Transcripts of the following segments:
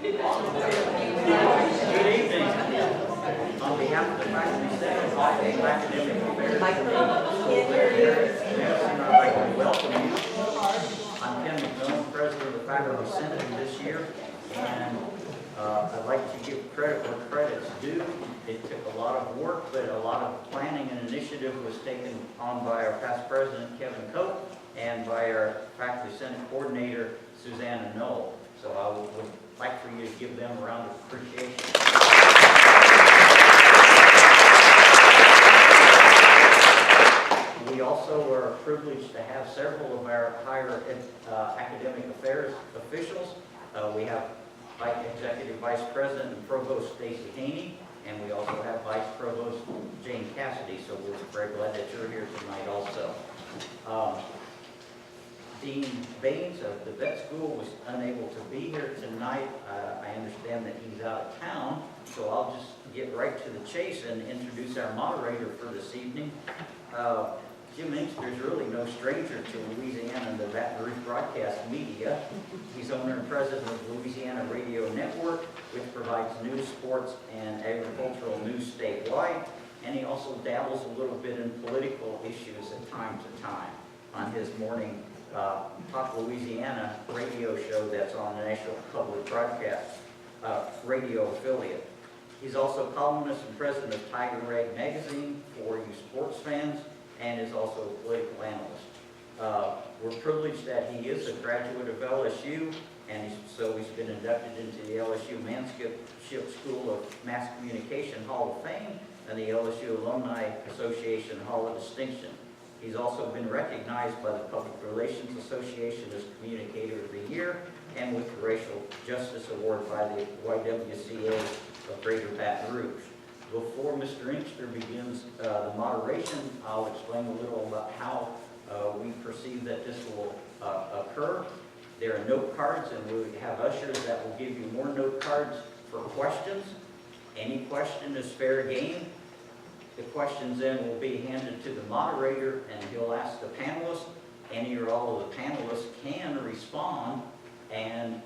Good evening. On behalf of the faculty senate, Office of Academic Affairs, I'd like to welcome you. I'm Ken McMillan, President of the Faculty Senate this year, and I'd like to give credit where credit's due. It took a lot of work, but a lot of planning and initiative was taken on by our past president, Kevin Cope, and by our Faculty Senate Coordinator, Susanna Knoll. So I would like for you to give them a round of appreciation. We also are privileged to have several of our higher academic affairs officials. We have Executive Vice President and Provost Stacy Haney, and we also have Vice Provost Jane Cassidy, so we're very glad that you're here tonight also. Dean Baines of the vet school was unable to be here tonight. I understand that he's out of town, so I'll just get right to the chase and introduce our moderator for this evening. Jim Engster is really no stranger to Louisiana and the Baton Rouge broadcast media. He's owner and president of Louisiana Radio Network, which provides news, sports, and agricultural news statewide. And he also dabbles a little bit in political issues at time to time on his morning Talk Louisiana radio show that's on the National Public Broadcast radio affiliate. He's also columnist and president of Tiger Rag Magazine for you sports fans, and is also a political analyst. We're privileged that he is a graduate of LSU, and so he's been inducted into the LSU Manship School of Mass Communication Hall of Fame and the LSU Alumni Association Hall of Distinction. He's also been recognized by the Public Relations Association as Communicator of the Year and with the Racial Justice Award by the YWCA of Greater Baton Rouge. Before Mr. Engster begins the moderation, I'll explain a little about how we perceive that this will occur. There are note cards, and we have ushers that will give you more note cards for questions. Any question is fair game. The questions then will be handed to the moderator, and he'll ask the panelists. Any or all of the panelists can respond and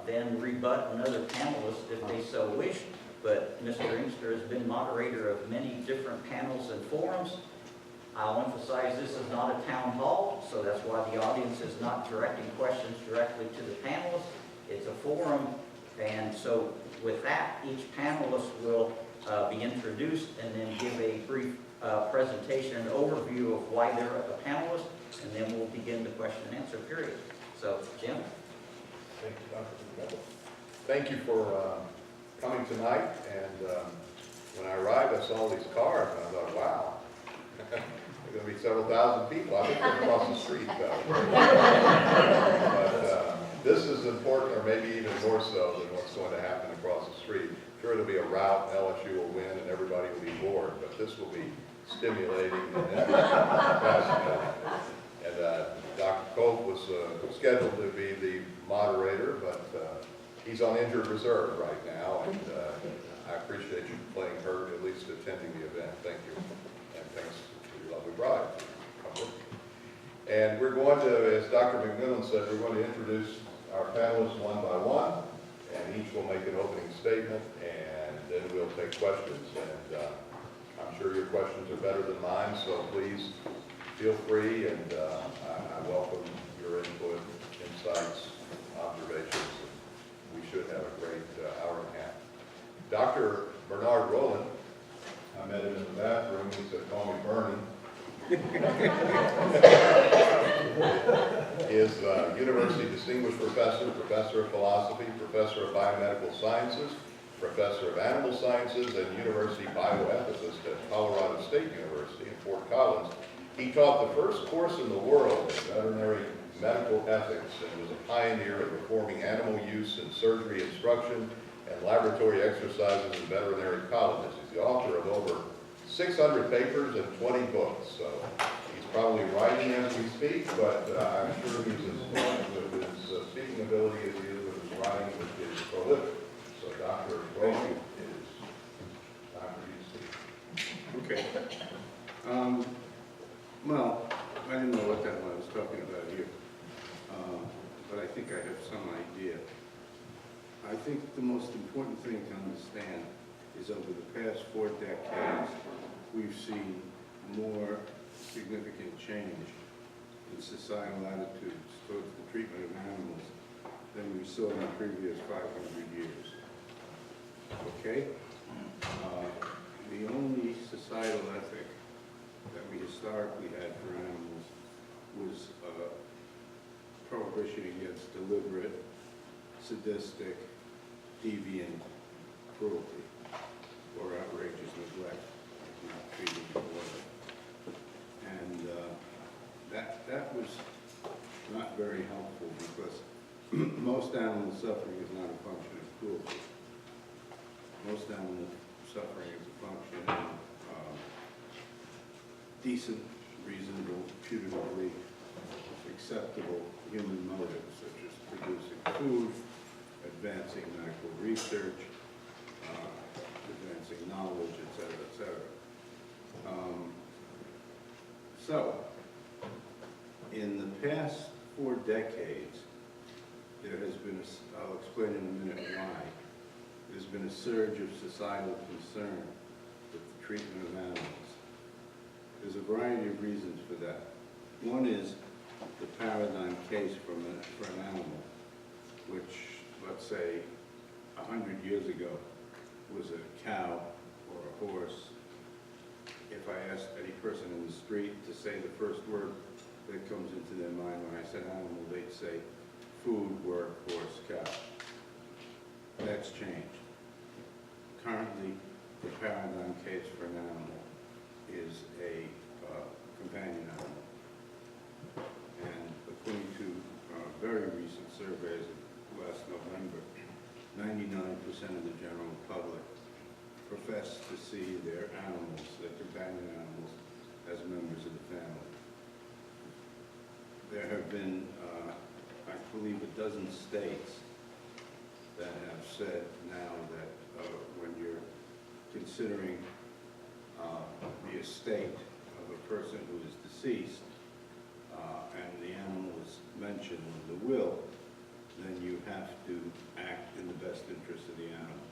then rebut another panelist if they so wish. But Mr. Engster has been moderator of many different panels and forums. I'll emphasize this is not a town hall, so that's why the audience is not directing questions directly to the panelists. It's a forum, and so with that, each panelist will be introduced and then give a brief presentation and overview of why they're a panelist, and then we'll begin the question and answer period. So, Jim? Thank you, Dr. McMillan. Thank you for coming tonight, and when I arrived, I saw these cars, and I thought, wow, there are going to be several thousand people. I think they're across the street, though. But this is important, or maybe even more so than what's going to happen across the street. Sure, there'll be a rout, and LSU will win, and everybody will be bored, but this will be stimulating and fascinating. And Dr. Cope was scheduled to be the moderator, but he's on injured reserve right now, and I appreciate you playing hurt, at least attending the event. Thank you. And thanks to your lovely bride. And we're going to, as Dr. McMillan said, we're going to introduce our panelists one by one, and each will make an opening statement, and then we'll take questions. And I'm sure your questions are better than mine, so please feel free, and I welcome your input, insights, observations. We should have a great hour and a half. Dr. Bernard Rollin, I met him in the bathroom. He said, "Call me Bernie." Is University Distinguished Professor, Professor of Philosophy, Professor of Biomedical Sciences, Professor of Animal Sciences, and University Bioethicist at Colorado State University in Fort Collins. He taught the first course in the world in veterinary medical ethics and was a pioneer in reforming animal use in surgery instruction and laboratory exercises in veterinary colleges. He's the author of over 600 papers and 20 books, so he's probably writing as we speak, but I'm sure he's as fluent with his speaking ability as he is with his writing, which is prolific. So Dr. Rollin, it is time for you to speak. Okay. Well, I didn't know what that one I was talking about here, but I think I have some idea. I think the most important thing to understand is over the past 4 decades, we've seen more significant change in societal attitudes towards the treatment of animals than we saw in the previous 500 years. Okay? The only societal ethic that we historically had for animals was prohibition against deliberate, sadistic, deviant cruelty or outrageous neglect, like not treating the water. And that was not very helpful because most animal suffering is not a function of cruelty. Most animal suffering is a function of decent, reasonable, putatively acceptable human motives, such as producing food, advancing medical research, advancing knowledge, et cetera, et cetera. So, in the past 4 decades, there has been, I'll explain in a minute why, there's been a surge of societal concern with the treatment of animals. There's a variety of reasons for that. One is the paradigm case for an animal, which, let's say, 100 years ago, was a cow or a horse. If I asked any person in the street to say the first word that comes into their mind when I said animal, they'd say food, work, horse, cow. That's changed. Currently, the paradigm case for an animal is a companion animal. And according to very recent surveys of last November, 99% of the general public profess to see their animals, their companion animals, as members of the family. There have been, I believe, a dozen states that have said now that when you're considering the estate of a person who is deceased and the animal is mentioned in the will, then you have to act in the best interest of the animal,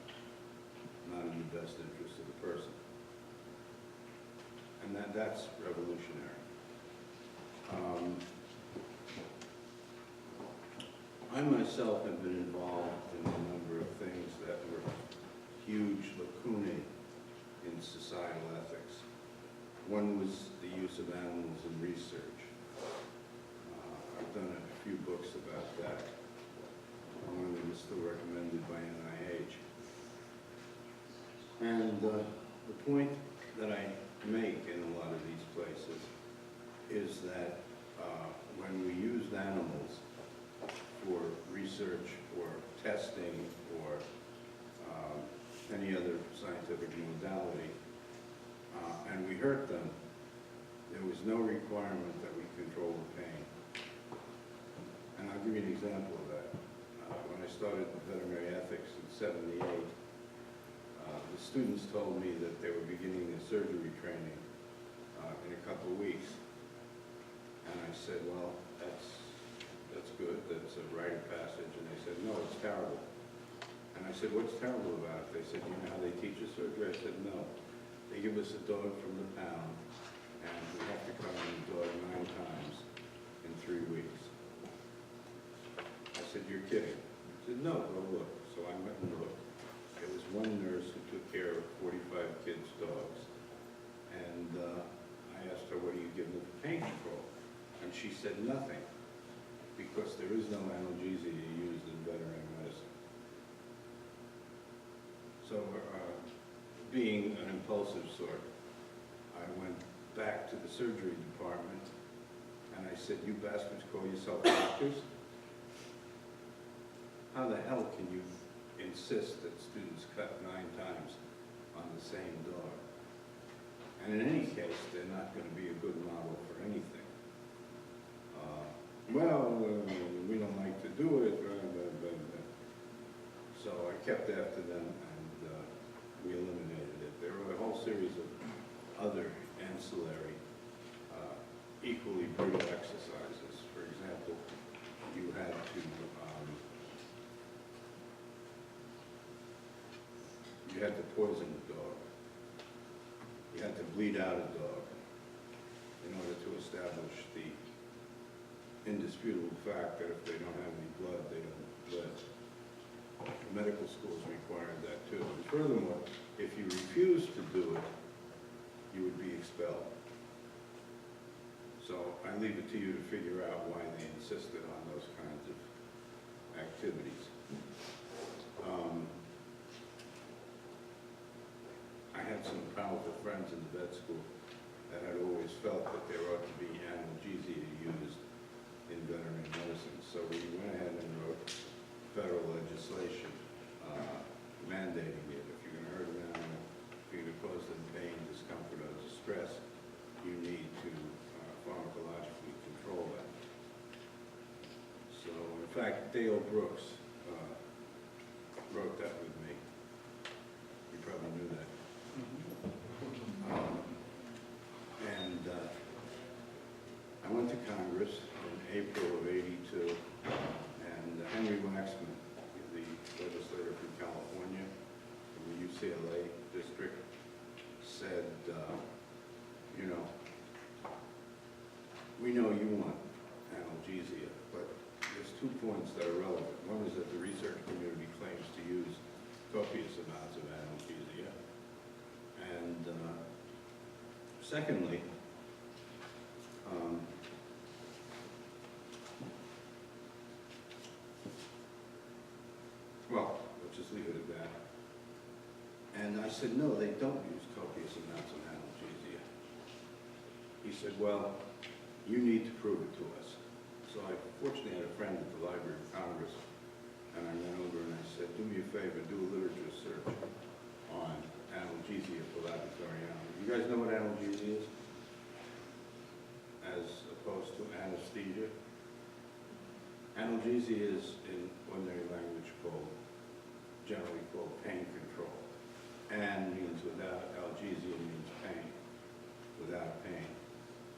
not in the best interest of the person. And that's revolutionary. I myself have been involved in a number of things that were huge lacunae in societal ethics. One was the use of animals in research. I've done a few books about that. One of them is still recommended by NIH. And the point that I make in a lot of these places is that when we used animals for research or testing or any other scientific modality, and we hurt them, there was no requirement that we control the pain. And I'll give you an example of that. When I started veterinary ethics in '78, the students told me that they were beginning their surgery training in a couple of weeks. And I said, well, that's good, that's a rite of passage. And they said, no, it's terrible. And I said, what's terrible about it? They said, you know how they teach us surgery? I said, no. They give us a dog from the pound, and we have to cut on the dog 9 times in 3 weeks. I said, you're kidding. I said, no, go look. So I went and looked. There was one nurse who took care of 45 kids' dogs. And I asked her, what do you give them for pain control? And she said nothing, because there is no analgesia used in veterinary medicine. So being an impulsive sort, I went back to the surgery department and I said, you bastards call yourself doctors? How the hell can you insist that students cut 9 times on the same dog? And in any case, they're not going to be a good model for anything. We don't like to do it. So I kept after them and we eliminated it. There were a whole series of other ancillary, equally brutal exercises. For example, you had to you had to poison the dog. You had to bleed out a dog in order to establish the indisputable fact that if they don't have any blood, they don't live. The medical schools required that too. And furthermore, if you refused to do it, you would be expelled. So I leave it to you to figure out why they insisted on those kinds of activities. I had some powerful friends in the vet school that had always felt that there ought to be analgesia used in veterinary medicine. So we went ahead and wrote federal legislation mandating it. If you're going to hurt an animal, if you're going to cause them pain, discomfort, or distress, you need to pharmacologically control that. So, in fact, Dale Brooks wrote that with me. You probably knew that. I went to Congress in April of '82, and Henry Waxman, the legislator from California, from the UCLA district, said, you know, we know you want analgesia, but there's 2 points that are relevant. One is that the research community claims to use copious amounts of analgesia. And secondly, well, let's just leave it at that. And I said, no, they don't use copious amounts of analgesia. He said, well, you need to prove it to us. So I fortunately had a friend at the Library of Congress, and I went over and I said, do me a favor, do a literature search on analgesia for laboratory animals. You guys know what analgesia is? As opposed to anesthesia? Analgesia is, in ordinary language, generally called pain control. An means without, analgesia means pain, without pain.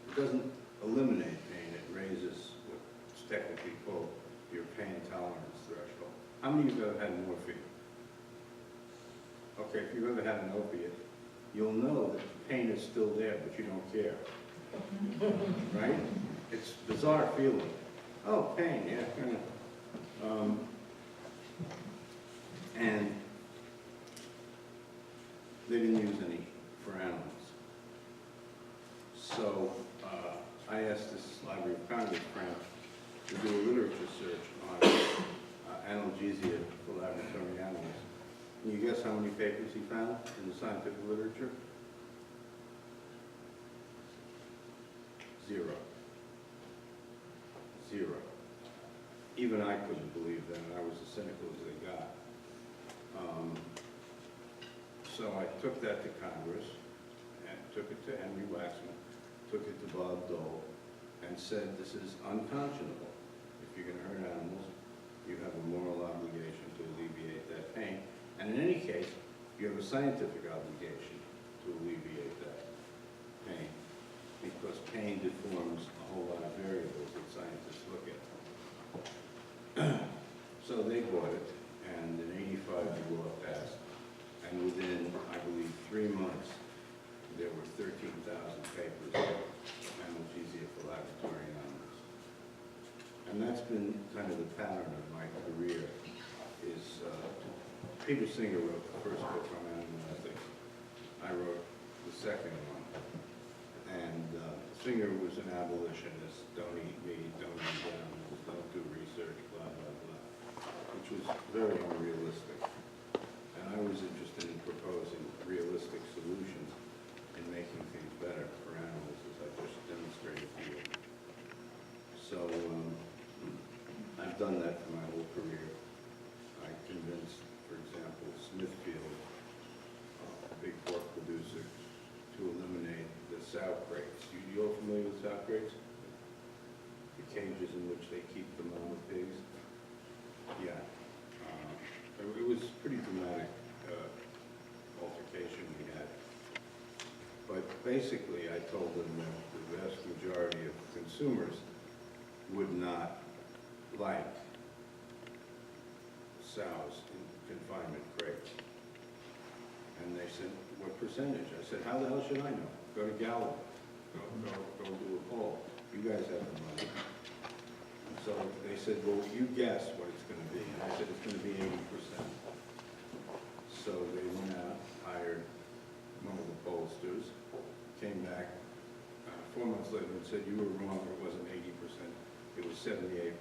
It doesn't eliminate pain, it raises what's technically called your pain tolerance threshold. How many of you have ever had morphine? Okay, if you've ever had an opiate, you'll know that the pain is still there, but you don't care. Right? It's a bizarre feeling. Oh, pain, yeah, kind of. And they didn't use any for animals. So I asked this Library of Congress friend to do a literature search on analgesia for laboratory animals. Can you guess how many papers he found in the scientific literature? 0. 0. Even I couldn't believe that, and I was as cynical as they got. So I took that to Congress, and took it to Henry Waxman, took it to Bob Dole, and said, this is unconscionable. If you're going to hurt animals, you have a moral obligation to alleviate that pain. And in any case, you have a scientific obligation to alleviate that pain, because pain deforms a whole lot of variables that scientists look at. So they bought it, and in '85 the law passed, and within, I believe, 3 months, there were 13,000 papers on analgesia for laboratory animals. And that's been kind of the pattern of my career, is Peter Singer wrote the first book on animal ethics. I wrote the second one. And Singer was an abolitionist, don't eat meat, don't eat animals, don't do research, blah, blah, blah, which was very unrealistic. And I was interested in proposing realistic solutions in making things better for animals, as I just demonstrated to you. So I've done that for my whole career. I convinced, for example, Smithfield, a big pork producer, to eliminate the sow crates. You all familiar with sow crates? The cages in which they keep the mama pigs? Yeah. It was a pretty dramatic altercation we had. But basically, I told them that the vast majority of consumers would not like sows in confinement crates. And they said, what percentage? I said, how the hell should I know? Go to Gallup, go do a poll. You guys have the money. And so they said, well, you guess what it's gonna be. And I said, it's gonna be 80%. So they went out, hired one of the pollsters, came back 4 months later and said, you were wrong, it wasn't 80%, it was 78%,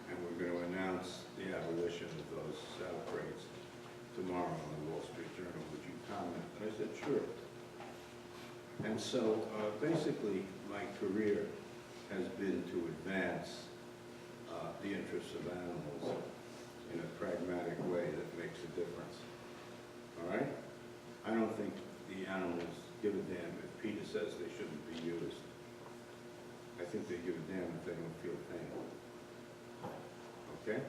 and we're going to announce the abolition of those saddle crates tomorrow in the Wall Street Journal. Would you comment? And I said, sure. And so basically my career has been to advance the interests of animals in a pragmatic way that makes a difference. All right? I don't think the animals give a damn if PETA says they shouldn't be used. I think they give a damn if they don't feel pain. Okay?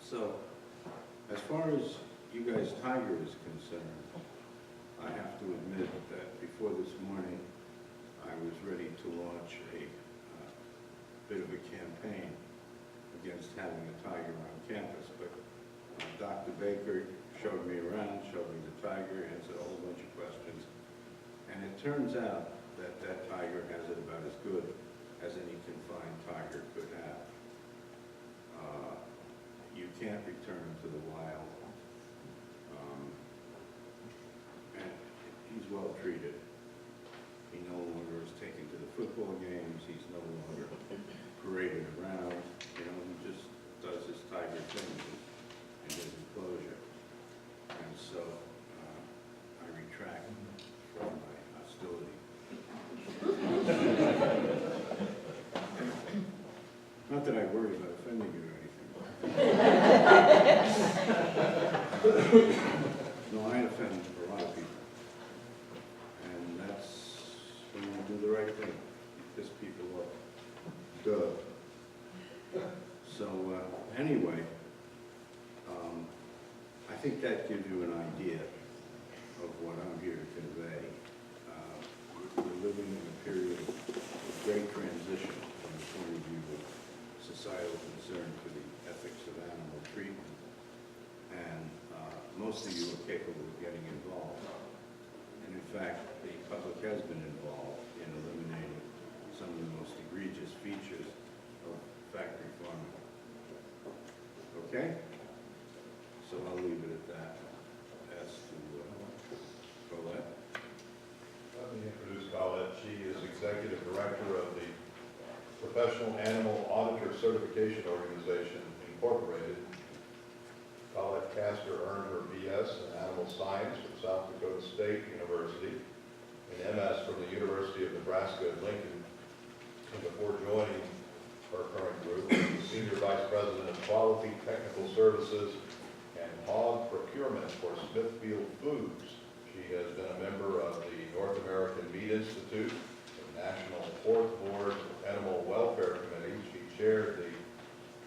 So, as far as you guys' tiger is concerned, I have to admit that before this morning, I was ready to launch a bit of a campaign against having a tiger on campus, but Dr. Baker showed me around, showed me the tiger, answered a whole bunch of questions, and it turns out that that tiger has it about as good as any confined tiger could have. You can't return him to the wild, and he's well treated. He no longer is taken to the football games, he's no longer paraded around, you know, he just does his tiger thing in his enclosure. And so I retract from my hostility. Not that I worry about offending you or anything. No, I offend a lot of people. And that's when you do the right thing. You piss people off. Duh. So anyway, I think that gives you an idea of what I'm here to convey. We're living in a period of great transition from the point of view of societal concern for the ethics of animal treatment. And most of you are capable of getting involved. And in fact, the public has been involved in eliminating some of the most egregious features of factory farming. Okay? So I'll leave it at that. As to Collette. Let me introduce Collette. She is Executive Director of the Professional Animal Auditor Certification Organization, Incorporated. Collette Kaster earned her BS in Animal Science from South Dakota State University, an MS from the University of Nebraska at Lincoln, and before joining her current group, Senior Vice President of Quality Technical Services and Hog Procurement for Smithfield Foods. She has been a member of the North American Meat Institute, the National Fourth Board Animal Welfare Committee. She chaired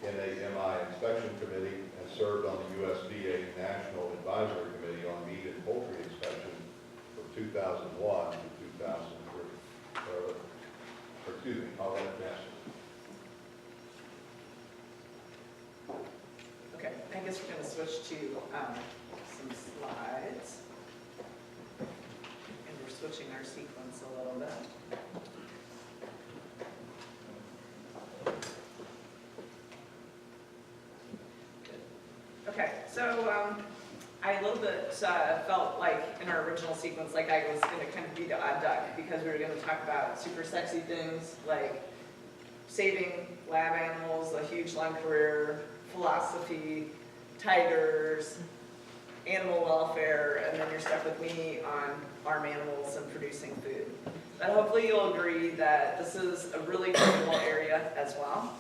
the NAMI Inspection Committee and served on the USDA National Advisory Committee on Meat and Poultry Inspection from 2001 to 2003. Excuse me, Collette Kaster. Okay, I guess we're going to switch to some slides. And we're switching our sequence a little bit. Good. Okay, so I a little bit felt like in our original sequence, like I was going to kind of be the odd duck because we were going to talk about super sexy things like saving lab animals, a huge long career, philosophy, tigers, animal welfare, and then you're stuck with me on farm animals and producing food. But hopefully you'll agree that this is a really critical area as well.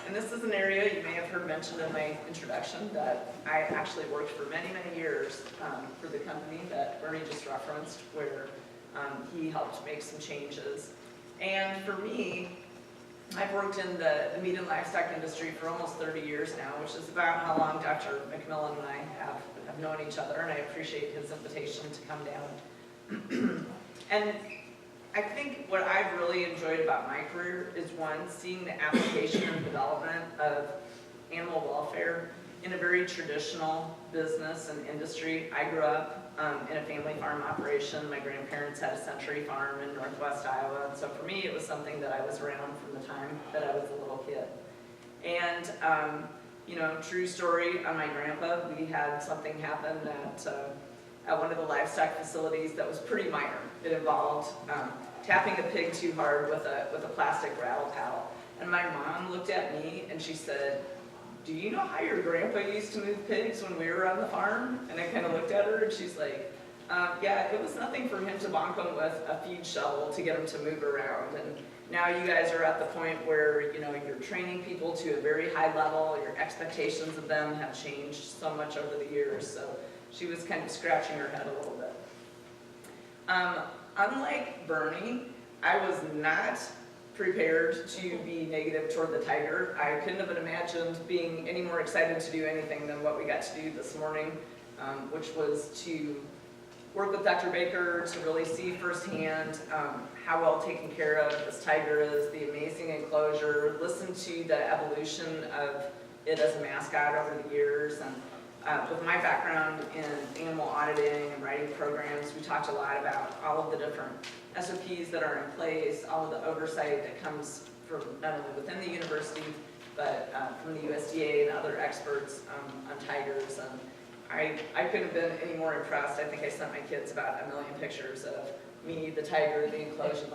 And this is an area you may have heard mentioned in my introduction that I actually worked for many, many years for the company that Bernie just referenced, where he helped make some changes. And for me, I've worked in the meat and livestock industry for almost 30 years now, which is about how long Dr. McMillan and I have known each other, and I appreciate his invitation to come down. And I think what I've really enjoyed about my career is, one, seeing the application and development of animal welfare in a very traditional business and industry. I grew up in a family farm operation. My grandparents had a century farm in northwest Iowa, and so for me it was something that I was around from the time that I was a little kid. And you know, true story on my grandpa, we had something happen at one of the livestock facilities that was pretty minor. It involved tapping a pig too hard with a plastic rattle paddle. And my mom looked at me and she said, "Do you know how your grandpa used to move pigs when we were on the farm?" And I kind of looked at her and she's like, "Yeah, it was nothing for him to bonk them with a feed shovel to get them to move around. And now you guys are at the point where, you know, you're training people to a very high level. Your expectations of them have changed so much over the years." So she was kind of scratching her head a little bit. Unlike Bernie, I was not prepared to be negative toward the tiger. I couldn't have imagined being any more excited to do anything than what we got to do this morning, which was to work with Dr. Baker to really see firsthand how well taken care of this tiger is, the amazing enclosure, listen to the evolution of it as a mascot over the years. And with my background in animal auditing and writing programs, we talked a lot about all of the different SOPs that are in place, all of the oversight that comes from not only within the university, but from the USDA and other experts on tigers. And I couldn't have been any more impressed. I think I sent my kids about 1 million pictures of me, the tiger, the enclosure,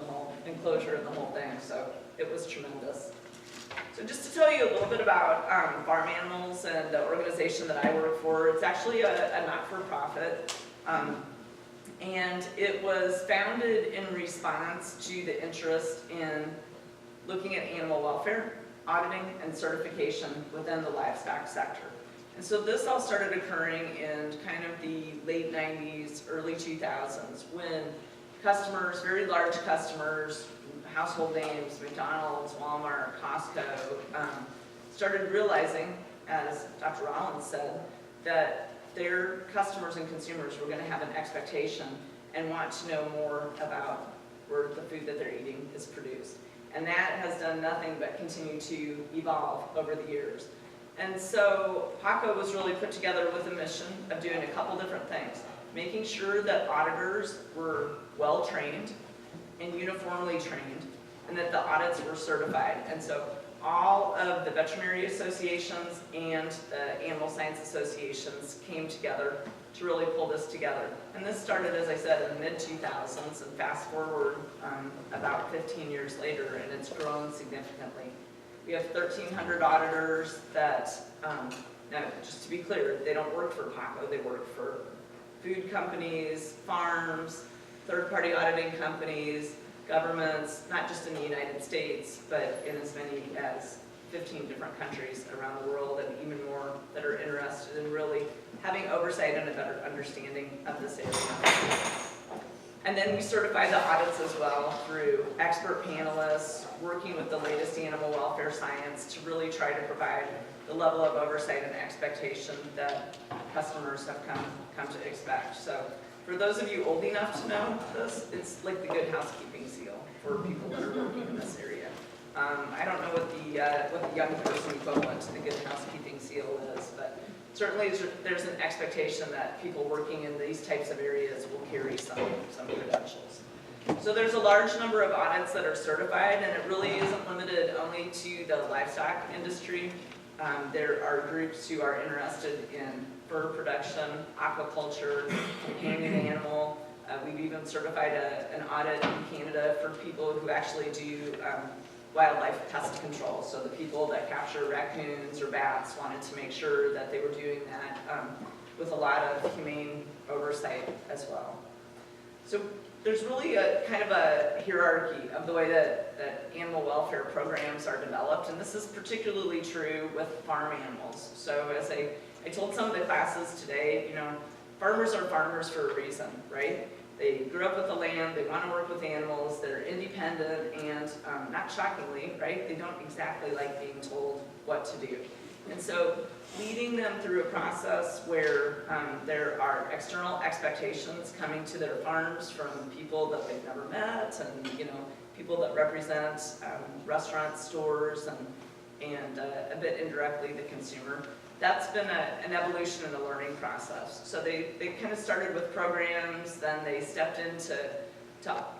and the whole thing. So it was tremendous. So just to tell you a little bit about farm animals and the organization that I work for, it's actually a not-for-profit. And it was founded in response to the interest in looking at animal welfare, auditing, and certification within the livestock sector. And so this all started occurring in kind of the late 90s, early 2000s, when customers, very large customers, household names, McDonald's, Walmart, Costco, started realizing, as Dr. Rollin said, that their customers and consumers were going to have an expectation and want to know more about where the food that they're eating is produced. And that has done nothing but continue to evolve over the years. And so PACO was really put together with a mission of doing a couple different things. Making sure that auditors were well trained and uniformly trained, and that the audits were certified. And so all of the veterinary associations and the animal science associations came together to really pull this together. And this started, as I said, in the mid-2000s, and fast forward about 15 years later, and it's grown significantly. We have 1,300 auditors that, now just to be clear, they don't work for PACO, they work for food companies, farms, third-party auditing companies, governments, not just in the United States, but in as many as 15 different countries around the world, and even more that are interested in really having oversight and a better understanding of this area. And then we certify the audits as well through expert panelists, working with the latest animal welfare science to really try to provide the level of oversight and expectation that customers have come to expect. So for those of you old enough to know this, it's like the good housekeeping seal for people that are working in this area. I don't know what the young person equivalent to the good housekeeping seal is, but certainly there's an expectation that people working in these types of areas will carry some credentials. So there's a large number of audits that are certified, and it really isn't limited only to the livestock industry. There are groups who are interested in fur production, aquaculture, companion animal. We've even certified an audit in Canada for people who actually do wildlife pest control. So the people that capture raccoons or bats wanted to make sure that they were doing that with a lot of humane oversight as well. So there's really a kind of a hierarchy of the way that animal welfare programs are developed, and this is particularly true with farm animals. So as I told some of the classes today, you know, farmers are farmers for a reason, right? They grew up with the land, they want to work with animals, they're independent, and not shockingly, right, they don't exactly like being told what to do. And so leading them through a process where there are external expectations coming to their farms from people that they've never met, and you know, people that represent restaurants, stores, and a bit indirectly the consumer. That's been an evolution and a learning process. So they kind of started with programs, then they stepped into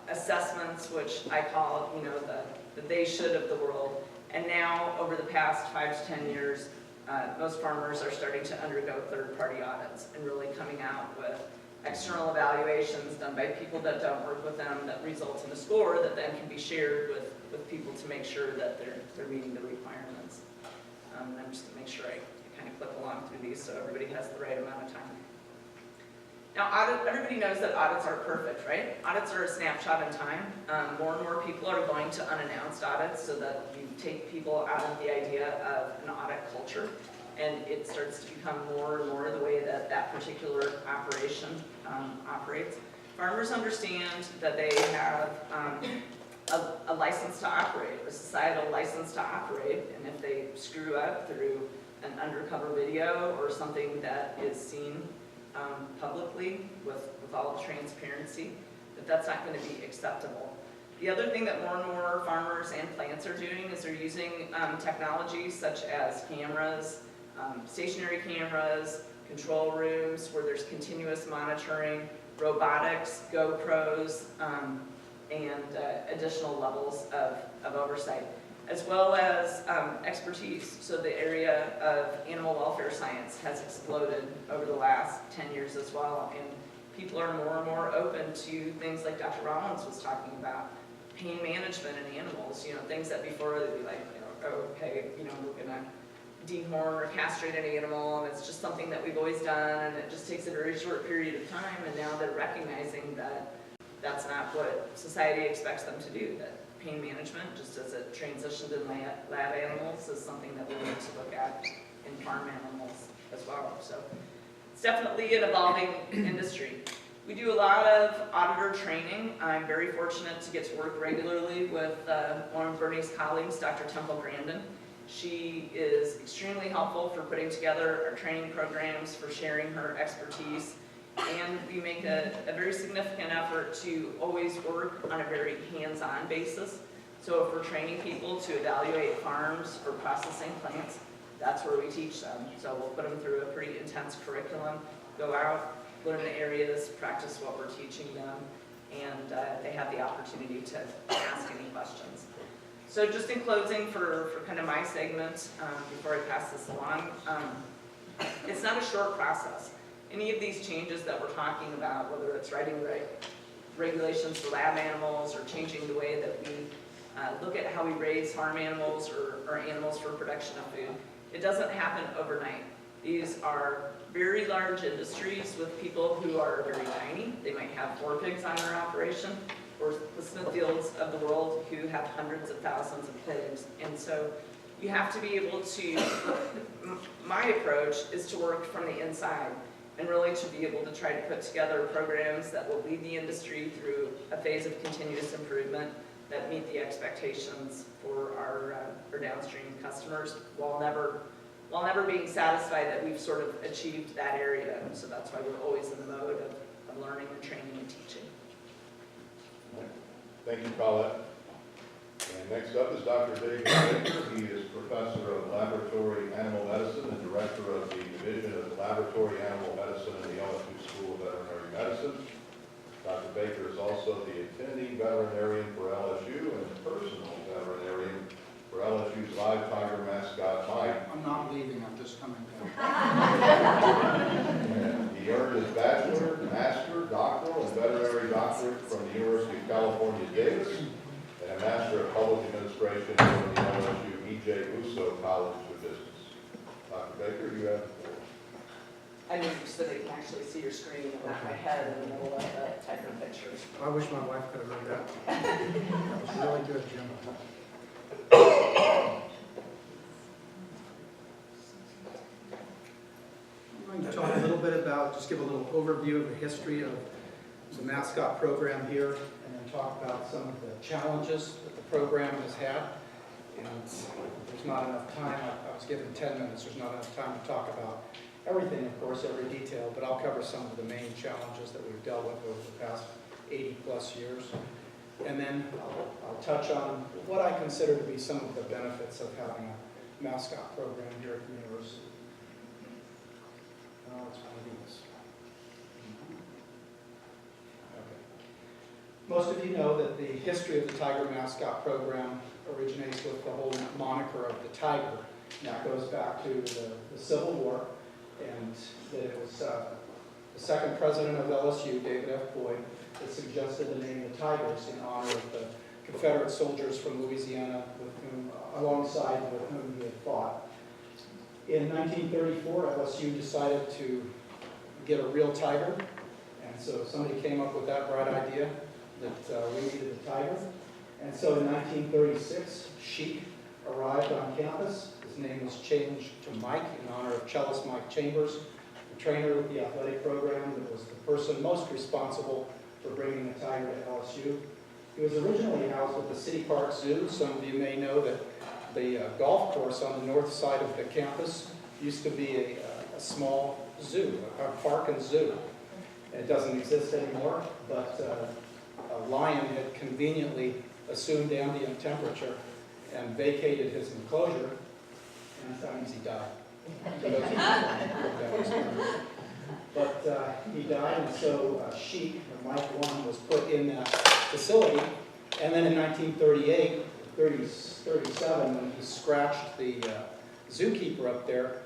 assessments, which I call, you know, the they should of the world. And now, over the past 5 to 10 years, most farmers are starting to undergo third-party audits and really coming out with external evaluations done by people that don't work with them that result in a score that then can be shared with people to make sure that they're meeting the requirements. I'm just going to make sure I kind of click along through these so everybody has the right amount of time. Now, everybody knows that audits aren't perfect, right? Audits are a snapshot in time. More and more people are going to unannounced audits so that you take people out of the idea of an audit culture, and it starts to become more and more the way that that particular operation operates. Farmers understand that they have a license to operate, a societal license to operate, and if they screw up through an undercover video or something that is seen publicly with all transparency, that's not going to be acceptable. The other thing that more and more farmers and plants are doing is they're using technologies such as cameras, stationary cameras, control rooms where there's continuous monitoring, robotics, GoPros, and additional levels of oversight, as well as expertise. So the area of animal welfare science has exploded over the last 10 years as well, and people are more and more open to things like Dr. Rollin was talking about, pain management in animals, you know, things that before they'd be like, you know, oh, okay, you know, we're gonna dehorn or castrate an animal, and it's just something that we've always done, and it just takes a very short period of time, and now they're recognizing that that's not what society expects them to do, that pain management, just as it transitioned in lab animals, is something that we need to look at in farm animals as well. So it's definitely an evolving industry. We do a lot of auditor training. I'm very fortunate to get to work regularly with one of Bernie's colleagues, Dr. Temple Grandin. She is extremely helpful for putting together our training programs, for sharing her expertise, and we make a very significant effort to always work on a very hands-on basis. So if we're training people to evaluate farms or processing plants, that's where we teach them. So we'll put them through a pretty intense curriculum, go out, learn the areas, practice what we're teaching them, and they have the opportunity to ask any questions. So just in closing for kind of my segment, before I pass this along, it's not a short process. Any of these changes that we're talking about, whether it's writing regulations for lab animals or changing the way that we look at how we raise farm animals or animals for production of food, it doesn't happen overnight. These are very large industries with people who are very tiny. They might have 4 pigs on their operation, or the Smithfields of the world who have hundreds of thousands of pigs. And so you have to be able to, my approach is to work from the inside and really to be able to try to put together programs that will lead the industry through a phase of continuous improvement that meet the expectations for our downstream customers while never being satisfied that we've sort of achieved that area. And so that's why we're always in the mode of learning and training and teaching. Thank you, Collette. And next up is Dr. David Baker. He is Professor of Laboratory Animal Medicine and Director of the Division of Laboratory Animal Medicine in the LSU School of Veterinary Medicine. Dr. Baker is also the attending veterinarian for LSU and the personal veterinarian for LSU's live tiger mascot, Mike. I'm not leaving, I'm just coming down. And he earned his bachelor, master, doctoral, and veterinary doctorate from the University of California, Davis, and a Master of Public Administration from the LSU E.J. Uso College of Business. Dr. Baker, you have the floor. I need you so they can actually see your screen and not my head in the middle of the tiger pictures. I wish my wife could have heard that. That was really good, Jim. I'm going to talk a little bit about, just give a little overview of the history of the mascot program here, and then talk about some of the challenges that the program has had. And there's not enough time. I was given 10 minutes. There's not enough time to talk about everything, of course, every detail, but I'll cover some of the main challenges that we've dealt with over the past 80 plus years. And then I'll touch on what I consider to be some of the benefits of having a mascot program here at the university. It's one of these. Okay. Most of you know that the history of the tiger mascot program originates with the whole moniker of the tiger. And that goes back to the Civil War, and that it was the second president of LSU, David F. Boyd, that suggested the name the Tigers in honor of the Confederate soldiers from Louisiana alongside with whom he had fought. In 1934, LSU decided to get a real tiger, and so somebody came up with that bright idea that we needed a tiger. And so in 1936, Sheik arrived on campus. His name was changed to Mike in honor of cellist Mike Chambers, the trainer with the athletic program that was the person most responsible for bringing the tiger to LSU. He was originally housed at the City Park Zoo. Some of you may know that the golf course on the north side of the campus used to be a small zoo, a park and zoo. It doesn't exist anymore, but a lion had conveniently assumed ambient temperature and vacated his enclosure, and that means he died. But he died, and so Sheik, or Mike I, was put in that facility. And then in 1938, 37, when he scratched the zookeeper up there,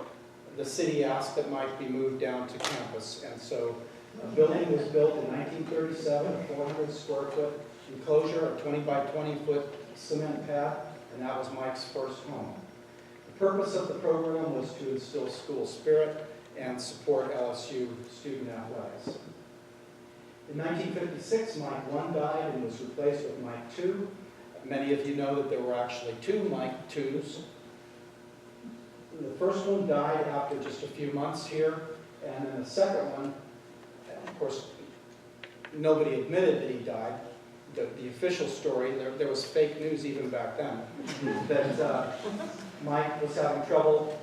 the city asked that Mike be moved down to campus. And so a building was built in 1937, a 400 square foot enclosure, a 20 by 20 foot cement pad, and that was Mike's first home. The purpose of the program was to instill school spirit and support LSU student athletics. In 1956, Mike I died and was replaced with Mike II. Many of you know that there were actually two Mike IIs. The first one died after just a few months here, and then the second one, of course, nobody admitted that he died. The official story, there was fake news even back then, that Mike was having trouble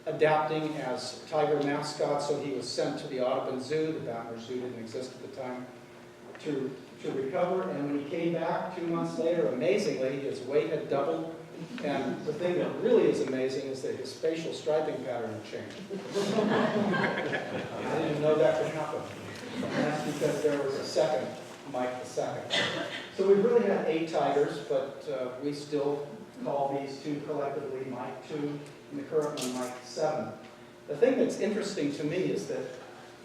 adapting as tiger mascot, so he was sent to the Audubon Zoo. The Baton Rouge Zoo didn't exist at the time, to recover. And when he came back 2 months later, amazingly, his weight had doubled. And the thing that really is amazing is that his facial striping pattern had changed. I didn't know that could happen. And that's because there was a second Mike II. So we've really had 8 tigers, but we still call these two collectively Mike II, and the current one Mike VII. The thing that's interesting to me is that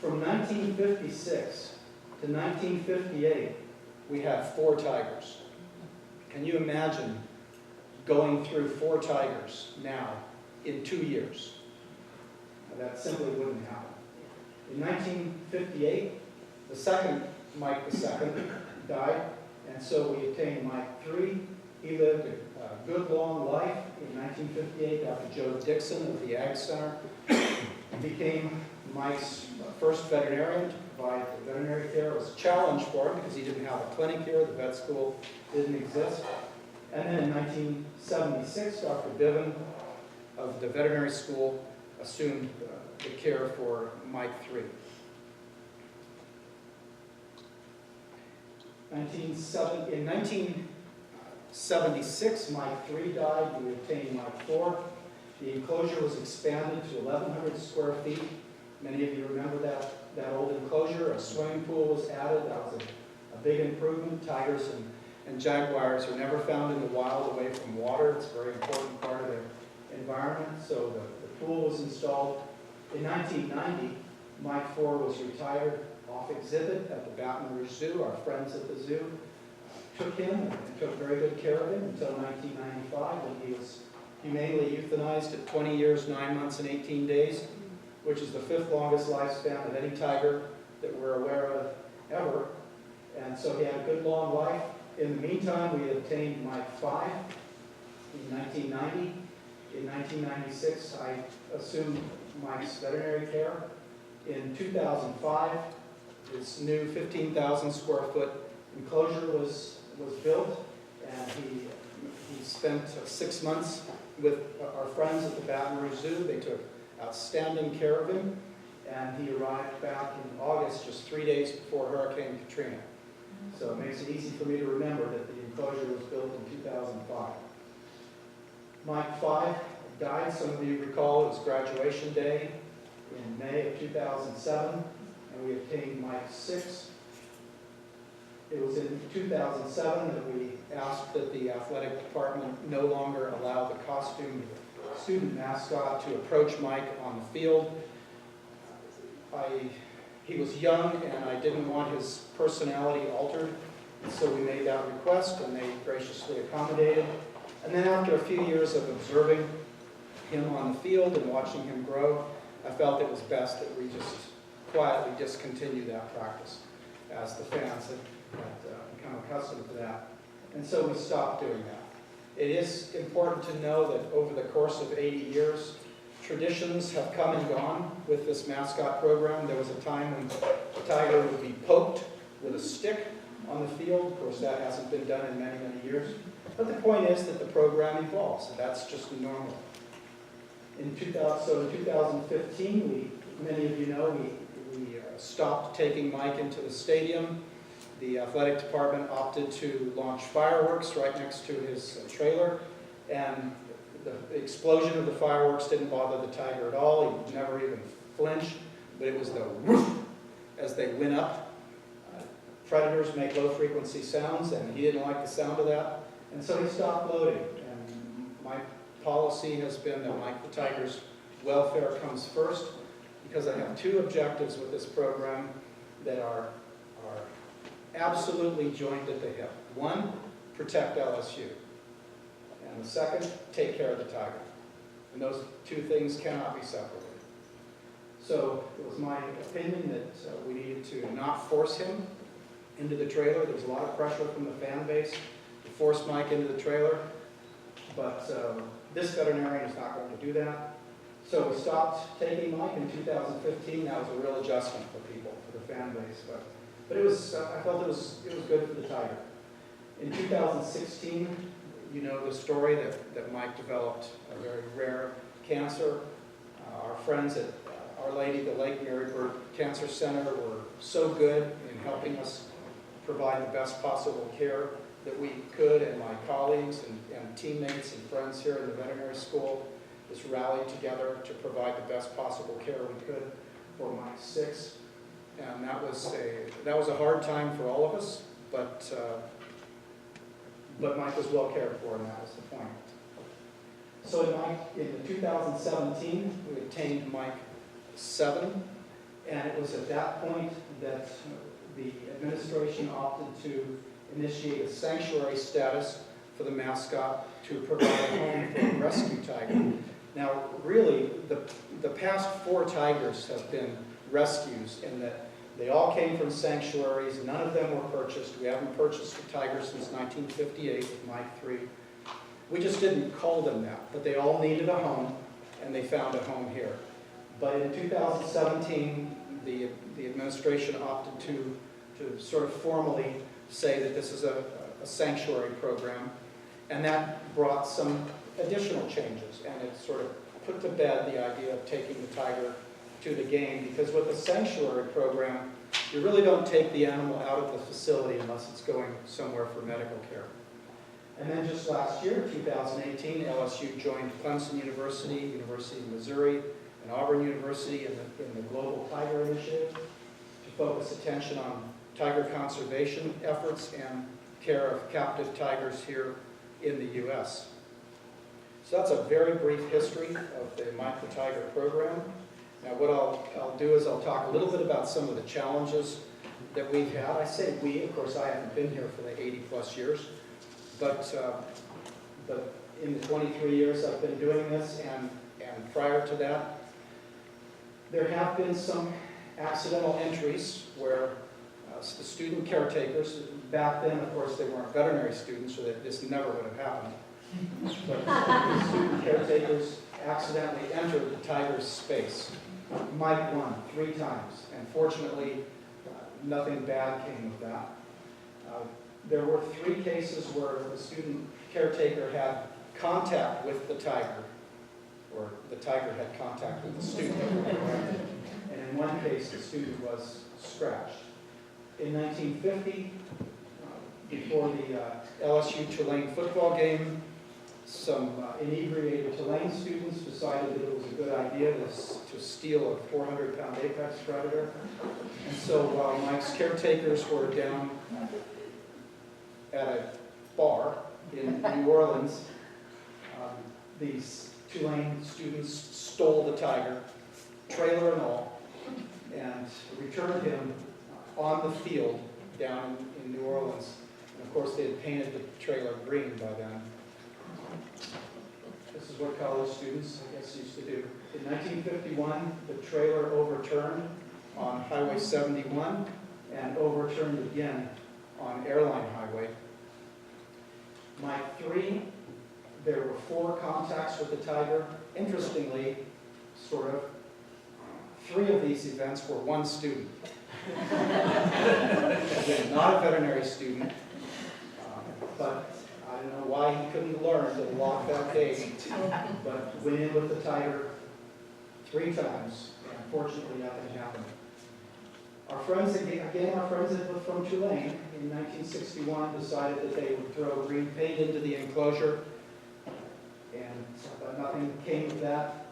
from 1956 to 1958, we had 4 tigers. Can you imagine going through 4 tigers now in 2 years? Now, that simply wouldn't happen. In 1958, the second Mike II died, and so we obtained Mike III. He lived a good long life. In 1958, Dr. Joe Dixon of the Ag Center became Mike's first veterinarian to provide the veterinary care. It was a challenge for him because he didn't have a clinic here. The vet school didn't exist. And then in 1976, Dr. Biven of the veterinary school assumed the care for Mike III. In 1976, Mike III died. We obtained Mike IV. The enclosure was expanded to 1,100 square feet. Many of you remember that old enclosure. A swimming pool was added. That was a big improvement. Tigers and jaguars are never found in the wild away from water. It's a very important part of their environment. So the pool was installed. In 1990, Mike IV was retired off exhibit at the Baton Rouge Zoo. Our friends at the zoo took him and took very good care of him until 1995, when he was humanely euthanized at 20 years, 9 months, and 18 days, which is the 5th longest lifespan of any tiger that we're aware of ever. And so he had a good long life. In the meantime, we obtained Mike V in 1990. In 1996, I assumed Mike's veterinary care. In 2005, this new 15,000 square foot enclosure was built, and he spent 6 months with our friends at the Baton Rouge Zoo. They took outstanding care of him, and he arrived back in August, just 3 days before Hurricane Katrina. So it makes it easy for me to remember that the enclosure was built in 2005. Mike 5 died. Some of you recall it was graduation day in May of 2007, and we obtained Mike 6. It was in 2007 that we asked that the athletic department no longer allow the costumed student mascot to approach Mike on the field. He was young, and I didn't want his personality altered, so we made that request, and they graciously accommodated. And then after a few years of observing him on the field and watching him grow, I felt it was best that we just quietly discontinue that practice, as the fans had become accustomed to that. And so we stopped doing that. It is important to know that over the course of 80 years, traditions have come and gone with this mascot program. There was a time when the tiger would be poked with a stick on the field. Of course, that hasn't been done in many, many years. But the point is that the program evolves, and that's just normal. In 2015, many of you know, we stopped taking Mike into the stadium. The athletic department opted to launch fireworks right next to his trailer, and the explosion of the fireworks didn't bother the tiger at all. He never even flinched, but it was the whoosh as they went up. Predators make low-frequency sounds, and he didn't like the sound of that, and so he stopped loading. And my policy has been that Mike the Tiger's welfare comes first, because I have two objectives with this program that are absolutely joined at the hip. One, protect LSU. And the second, take care of the tiger. And those two things cannot be separated. So it was my opinion that we needed to not force him into the trailer. There was a lot of pressure from the fan base to force Mike into the trailer. But this veterinarian is not going to do that. So we stopped taking Mike in 2015. That was a real adjustment for people, for the fan base. But it was, I felt it was good for the tiger. In 2016, you know the story that Mike developed a very rare cancer. Our friends at Our Lady, the Lake Marybird Cancer Center were so good in helping us provide the best possible care that we could, and my colleagues and teammates and friends here in the veterinary school just rallied together to provide the best possible care we could for Mike 6. And that was a hard time for all of us, but Mike was well cared for, and that was the point. So in 2017, we obtained Mike 7, and it was at that point that the administration opted to initiate a sanctuary status for the mascot to provide a home for a rescue tiger. Now, really, the past 4 tigers have been rescues in that they all came from sanctuaries. None of them were purchased. We haven't purchased a tiger since 1958 with Mike 3. We just didn't call them that, but they all needed a home, and they found a home here. But in 2017, the administration opted to sort of formally say that this is a sanctuary program, and that brought some additional changes, and it sort of put to bed the idea of taking the tiger to the game, because with the sanctuary program, you really don't take the animal out of the facility unless it's going somewhere for medical care. And then just last year, 2018, LSU joined Clemson University, University of Missouri, and Auburn University in the Global Tiger Initiative to focus attention on tiger conservation efforts and care of captive tigers here in the U.S. So that's a very brief history of the Mike the Tiger program. Now what I'll do is I'll talk a little bit about some of the challenges that we've had. I say we, of course I haven't been here for the 80 plus years, but in the 23 years I've been doing this, and prior to that, there have been some accidental entries where the student caretakers, back then of course they weren't veterinary students, so that this never would have happened, but the student caretakers accidentally entered the tiger's space. Mike won 3 times, and fortunately nothing bad came of that. There were 3 cases where the student caretaker had contact with the tiger, or the tiger had contact with the student. And in one case, the student was scratched. In 1950, before the LSU Tulane football game, some inebriated Tulane students decided that it was a good idea to steal a 400-pound apex predator. And so while Mike's caretakers were down at a bar in New Orleans, these Tulane students stole the tiger, trailer and all, and returned him on the field down in New Orleans. And of course, they had painted the trailer green by then. This is what college students, I guess, used to do. In 1951, the trailer overturned on Highway 71 and overturned again on Airline Highway. Mike 3, there were 4 contacts with the tiger. Interestingly, sort of, 3 of these events were one student. Again, not a veterinary student, but I don't know why he couldn't learn to lock that gate, but went in with the tiger 3 times, and fortunately nothing happened. Our friends, again, our friends from Tulane in 1961 decided that they would throw green paint into the enclosure, and nothing came of that.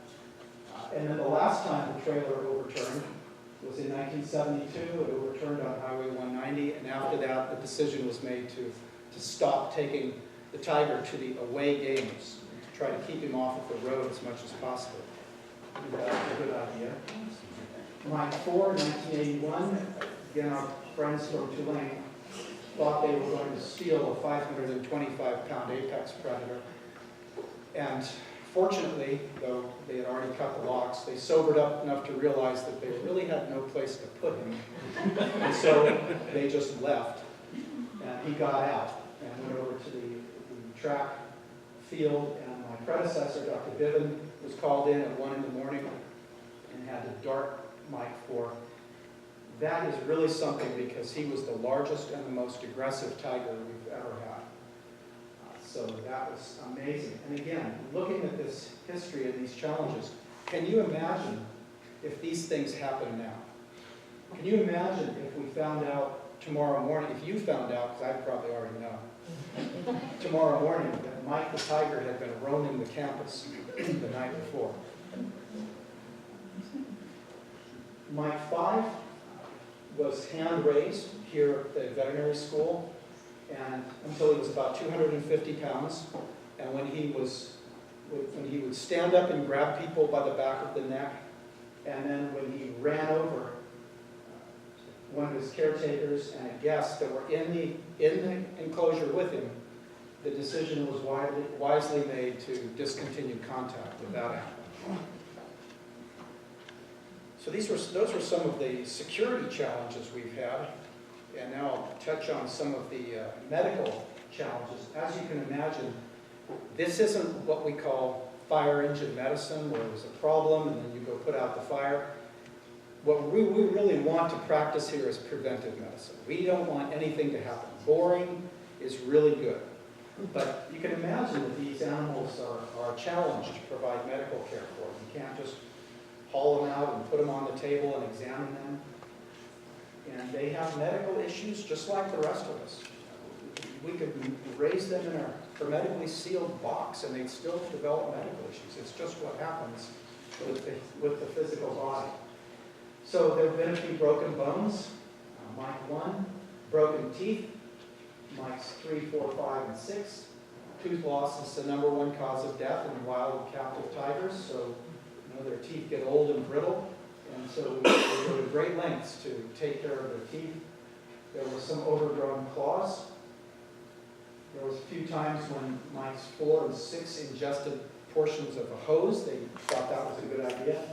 And then the last time the trailer overturned was in 1972. It overturned on Highway 190, and after that, the decision was made to stop taking the tiger to the away games, to try to keep him off of the road as much as possible. That was a good idea. Mike 4, 1981, again, our friends from Tulane thought they were going to steal a 525-pound apex predator. And fortunately, though they had already cut the locks, they sobered up enough to realize that they really had no place to put him. And so they just left, and he got out and went over to the track field, and my predecessor, Dr. Biven, was called in at 1 in the morning and had to dart Mike 4. That is really something because he was the largest and the most aggressive tiger we've ever had. So that was amazing. And again, looking at this history and these challenges, can you imagine if these things happen now? Can you imagine if we found out tomorrow morning, if you found out, because I probably already know, tomorrow morning that Mike the tiger had been roaming the campus the night before? Mike 5 was hand-raised here at the veterinary school, and until he was about 250 pounds. And when he would stand up and grab people by the back of the neck, and then when he ran over one of his caretakers and a guest that were in the enclosure with him, the decision was wisely made to discontinue contact with that animal. So those were some of the security challenges we've had. And now I'll touch on some of the medical challenges. As you can imagine, this isn't what we call fire engine medicine, where there's a problem and then you go put out the fire. What we really want to practice here is preventive medicine. We don't want anything to happen. Boring is really good. But you can imagine that these animals are challenged to provide medical care for them. You can't just haul them out and put them on the table and examine them. And they have medical issues just like the rest of us. We could raise them in a hermetically sealed box and they'd still develop medical issues. It's just what happens with the physical body. So there have been a few broken bones. Mike 1, broken teeth. Mike's 3, 4, 5, and 6. Tooth loss is the #1 cause of death in wild captive tigers. So their teeth get old and brittle. And so we go to great lengths to take care of their teeth. There were some overgrown claws. There was a few times when Mike's 4 and 6 ingested portions of a hose. They thought that was a good idea.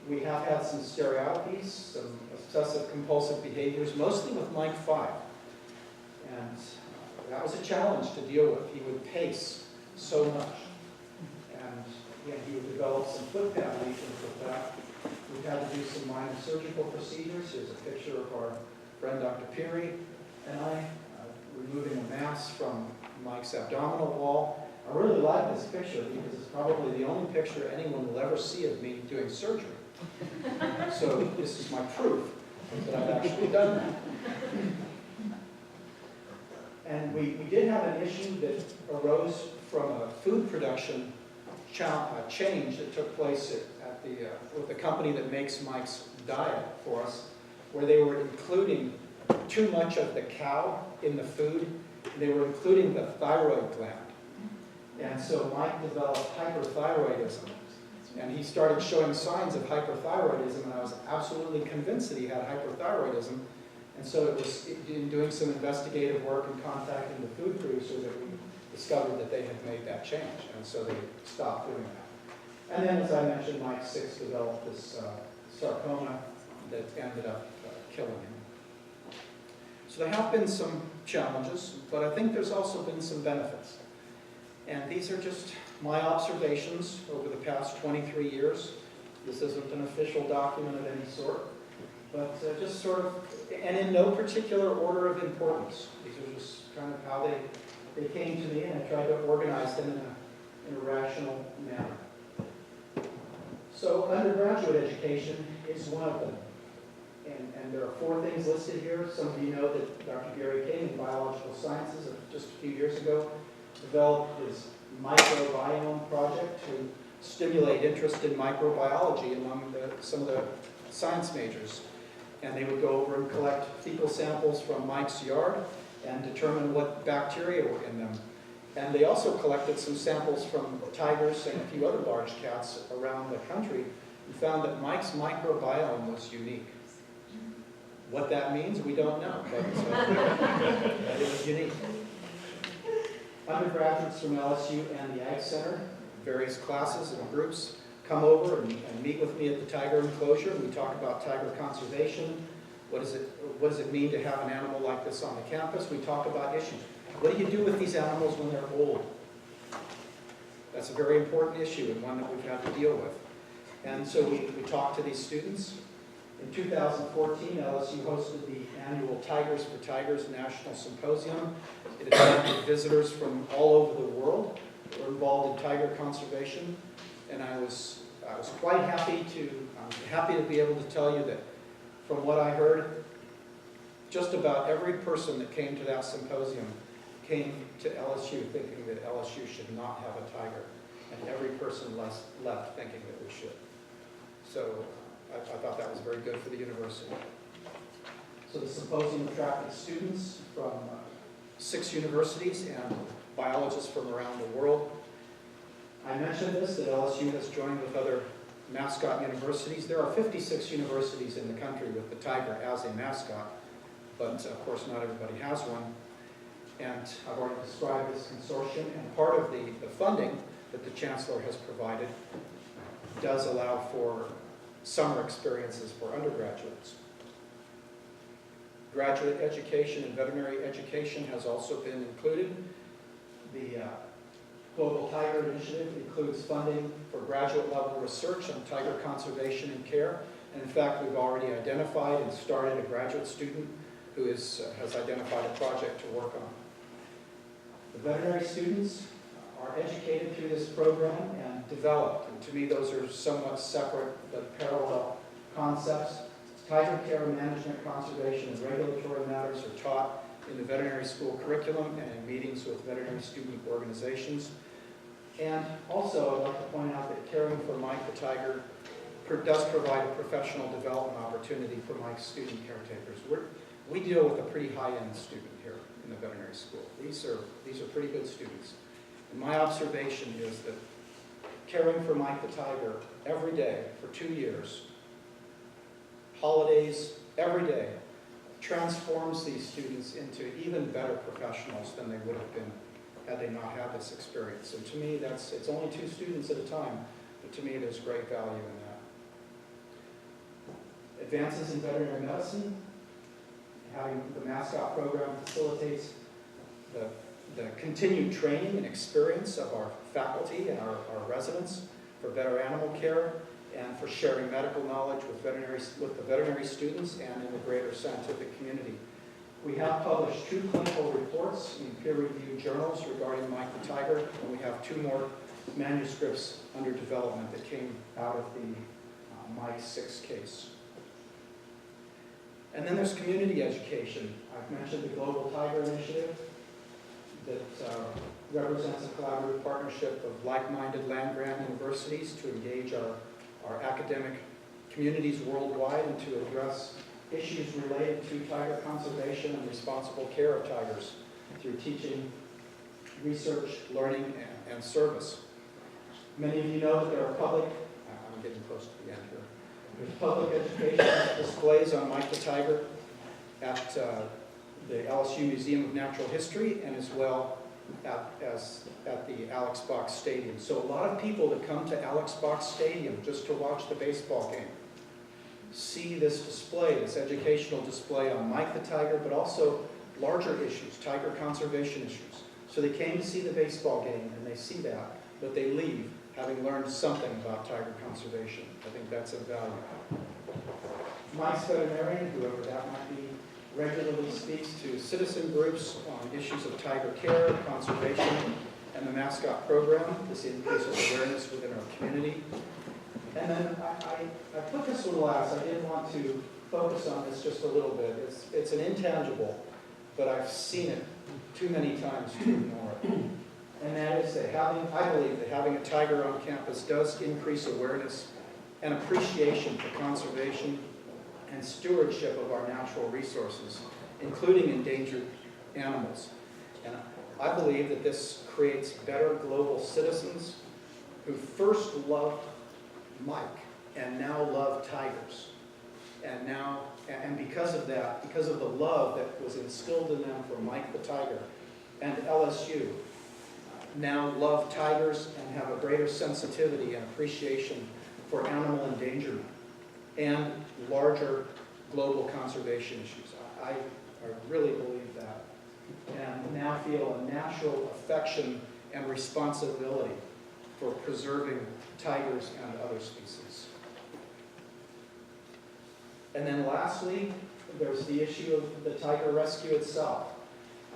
We have had some stereotypies, some obsessive compulsive behaviors, mostly with Mike 5. And that was a challenge to deal with. He would pace so much. And again, he would develop some foot pad lesions with that. We've had to do some minor surgical procedures. Here's a picture of our friend Dr. Peary and I removing a mass from Mike's abdominal wall. I really like this picture because it's probably the only picture anyone will ever see of me doing surgery. So this is my proof that I've actually done that. And we did have an issue that arose from a food production change that took place with the company that makes Mike's diet for us, where they were including too much of the cow in the food. They were including the thyroid gland. And so Mike developed hyperthyroidism. And he started showing signs of hyperthyroidism, and I was absolutely convinced that he had hyperthyroidism. And so it was in doing some investigative work and contacting the food producer that we discovered that they had made that change. And so they stopped doing that. And then, as I mentioned, Mike 6 developed this sarcoma that ended up killing him. So there have been some challenges, but I think there's also been some benefits. And these are just my observations over the past 23 years. This isn't an official document of any sort, but just sort of, and in no particular order of importance. These are just kind of how they came to me, and I tried to organize them in a rational manner. So undergraduate education is one of them. And there are 4 things listed here. Some of you know that Dr. Gary King in Biological Sciences just a few years ago developed his microbiome project to stimulate interest in microbiology among some of the science majors. And they would go over and collect fecal samples from Mike's yard and determine what bacteria were in them. And they also collected some samples from tigers and a few other large cats around the country and found that Mike's microbiome was unique. What that means, we don't know, but it was unique. Undergraduates from LSU and the Ag Center, various classes and groups, come over and meet with me at the tiger enclosure. We talk about tiger conservation. What does it mean to have an animal like this on the campus? We talk about issues. What do you do with these animals when they're old? That's a very important issue and one that we've had to deal with. And so we talk to these students. In 2014, LSU hosted the annual Tigers for Tigers National Symposium. It attracted visitors from all over the world who were involved in tiger conservation. And I was quite happy to be able to tell you that from what I heard, just about every person that came to that symposium came to LSU thinking that LSU should not have a tiger. And every person left thinking that we should. So I thought that was very good for the university. So the symposium attracted students from 6 universities and biologists from around the world. I mentioned this, that LSU has joined with other mascot universities. There are 56 universities in the country with the tiger as a mascot, but of course not everybody has one. And I've already described this consortium, and part of the funding that the Chancellor has provided does allow for summer experiences for undergraduates. Graduate education and veterinary education has also been included. The Global Tiger Initiative includes funding for graduate level research on tiger conservation and care. And in fact, we've already identified and started a graduate student who has identified a project to work on. The veterinary students are educated through this program and developed. And to me, those are somewhat separate but parallel concepts. Tiger care, management, conservation, and regulatory matters are taught in the veterinary school curriculum and in meetings with veterinary student organizations. And also, I'd like to point out that Caring for Mike the Tiger does provide a professional development opportunity for Mike's student caretakers. We deal with a pretty high-end student here in the veterinary school. These are pretty good students. And my observation is that Caring for Mike the Tiger every day for 2 years, holidays, every day, transforms these students into even better professionals than they would have been had they not had this experience. And to me, it's only 2 students at a time, but to me there's great value in that. Advances in veterinary medicine, having the mascot program facilitates the continued training and experience of our faculty and our residents for better animal care and for sharing medical knowledge with the veterinary students and in the greater scientific community. We have published 2 clinical reports in peer-reviewed journals regarding Mike the Tiger, and we have 2 more manuscripts under development that came out of the Mike 6 case. And then there's community education. I've mentioned the Global Tiger Initiative that represents a collaborative partnership of like-minded land-grant universities to engage our academic communities worldwide and to address issues related to tiger conservation and responsible care of tigers through teaching, research, learning, and service. Many of you know that there are I'm getting close to the end here. There's public education displays on Mike the Tiger at the LSU Museum of Natural History and as well at the Alex Box Stadium. So a lot of people that come to Alex Box Stadium just to watch the baseball game see this display, this educational display on Mike the Tiger, but also larger issues, tiger conservation issues. So they came to see the baseball game and they see that, but they leave having learned something about tiger conservation. I think that's of value. Mike's Veterinarian, whoever that might be, regularly speaks to citizen groups on issues of tiger care, conservation, and the mascot program. This increases awareness within our community. And then I put this one last. I did want to focus on this just a little bit. It's an intangible, but I've seen it too many times to ignore it. And that is that I believe that having a tiger on campus does increase awareness and appreciation for conservation and stewardship of our natural resources, including endangered animals. And I believe that this creates better global citizens who first loved Mike and now love tigers. And because of that, because of the love that was instilled in them for Mike the Tiger and LSU, now love tigers and have a greater sensitivity and appreciation for animal endangerment and larger global conservation issues. I really believe that, and now feel a natural affection and responsibility for preserving tigers and other species. And then lastly, there's the issue of the tiger rescue itself.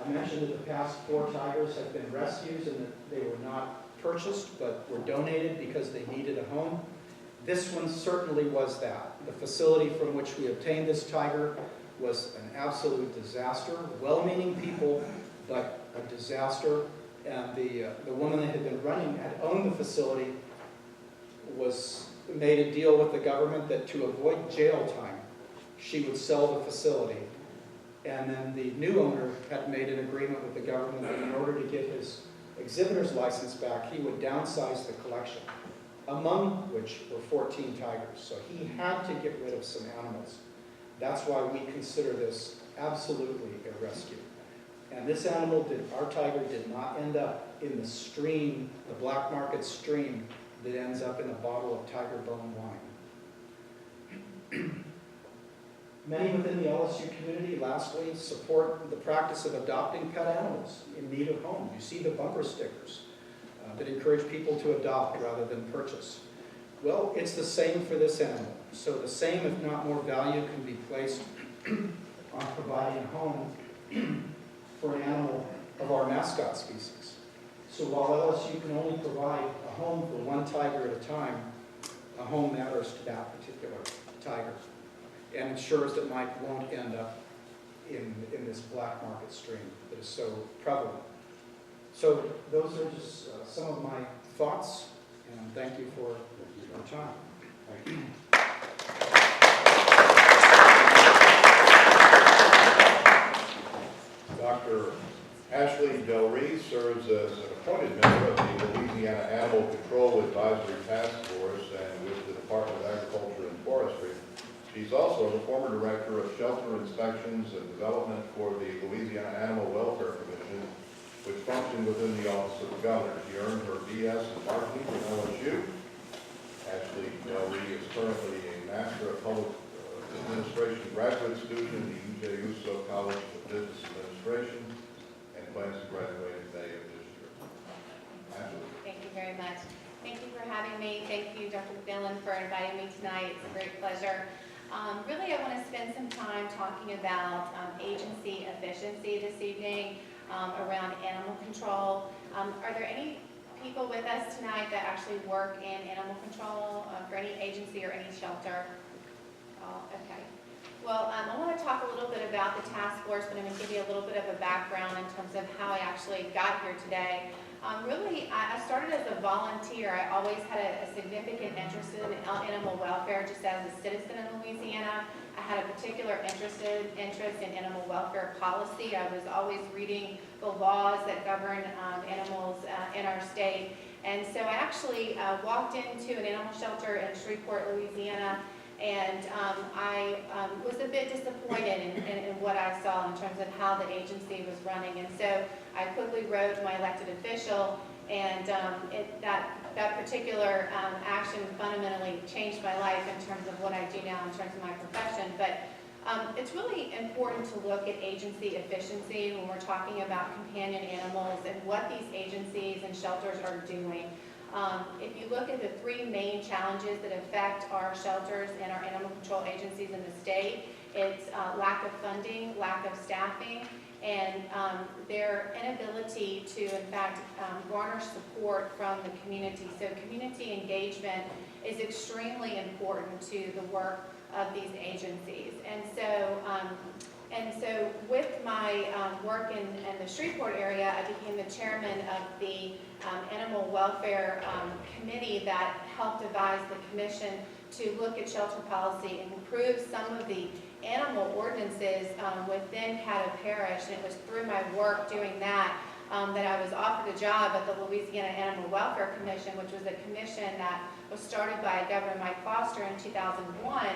I mentioned that the past 4 tigers have been rescued and that they were not purchased, but were donated because they needed a home. This one certainly was that. The facility from which we obtained this tiger was an absolute disaster. Well-meaning people, but a disaster. And the woman that had owned the facility made a deal with the government that to avoid jail time, she would sell the facility. And then the new owner had made an agreement with the government that in order to get his exhibitor's license back, he would downsize the collection, among which were 14 tigers. So he had to get rid of some animals. That's why we consider this absolutely a rescue. And this animal, our tiger, did not end up in the stream, the black market stream that ends up in a bottle of tiger bone wine. Many within the LSU community, lastly, support the practice of adopting pet animals in need of homes. You see the bumper stickers that encourage people to adopt rather than purchase. Well, it's the same for this animal. So the same, if not more value, can be placed on providing a home for an animal of our mascot species. So while LSU can only provide a home for one tiger at a time, a home matters to that particular tiger and ensures that Mike won't end up in this black market stream that is so prevalent. So those are just some of my thoughts, and thank you for your time. Thank you. Dr. Ashley Delrie serves as an appointed member of the Louisiana Animal Control Advisory Task Force and with the Department of Agriculture and Forestry. She's also the former director of shelter inspections and development for the Louisiana Animal Welfare Commission, which functioned within the Office of the Governor. She earned her BS in marketing from LSU. Ashley Delrie is currently a Master of Public Administration graduate student in the UJ Uso College of Business Administration and plans to graduate in May of this year. Ashley. Thank you very much. Thank you for having me. Thank you, Dr. McMillan, for inviting me tonight. It's a great pleasure. Really, I want to spend some time talking about agency efficiency this evening around animal control. Are there any people with us tonight that actually work in animal control for any agency or any shelter? Okay. Well, I want to talk a little bit about the task force, but I'm going to give you a little bit of a background in terms of how I actually got here today. Really, I started as a volunteer. I always had a significant interest in animal welfare, just as a citizen in Louisiana. I had a particular interest in animal welfare policy. I was always reading the laws that govern animals in our state. And so I actually walked into an animal shelter in Shreveport, Louisiana, and I was a bit disappointed in what I saw in terms of how the agency was running. And so I quickly wrote my elected official, and that particular action fundamentally changed my life in terms of what I do now in terms of my profession. But it's really important to look at agency efficiency when we're talking about companion animals and what these agencies and shelters are doing. If you look at the three main challenges that affect our shelters and our animal control agencies in the state, it's lack of funding, lack of staffing, and their inability to, in fact, garner support from the community. So community engagement is extremely important to the work of these agencies. And so with my work in the Shreveport area, I became the chairman of the Animal Welfare Committee that helped devise the commission to look at shelter policy and improve some of the animal ordinances within Caddo Parish. And it was through my work doing that that I was offered a job at the Louisiana Animal Welfare Commission, which was a commission that was started by Governor Mike Kaster in 2001.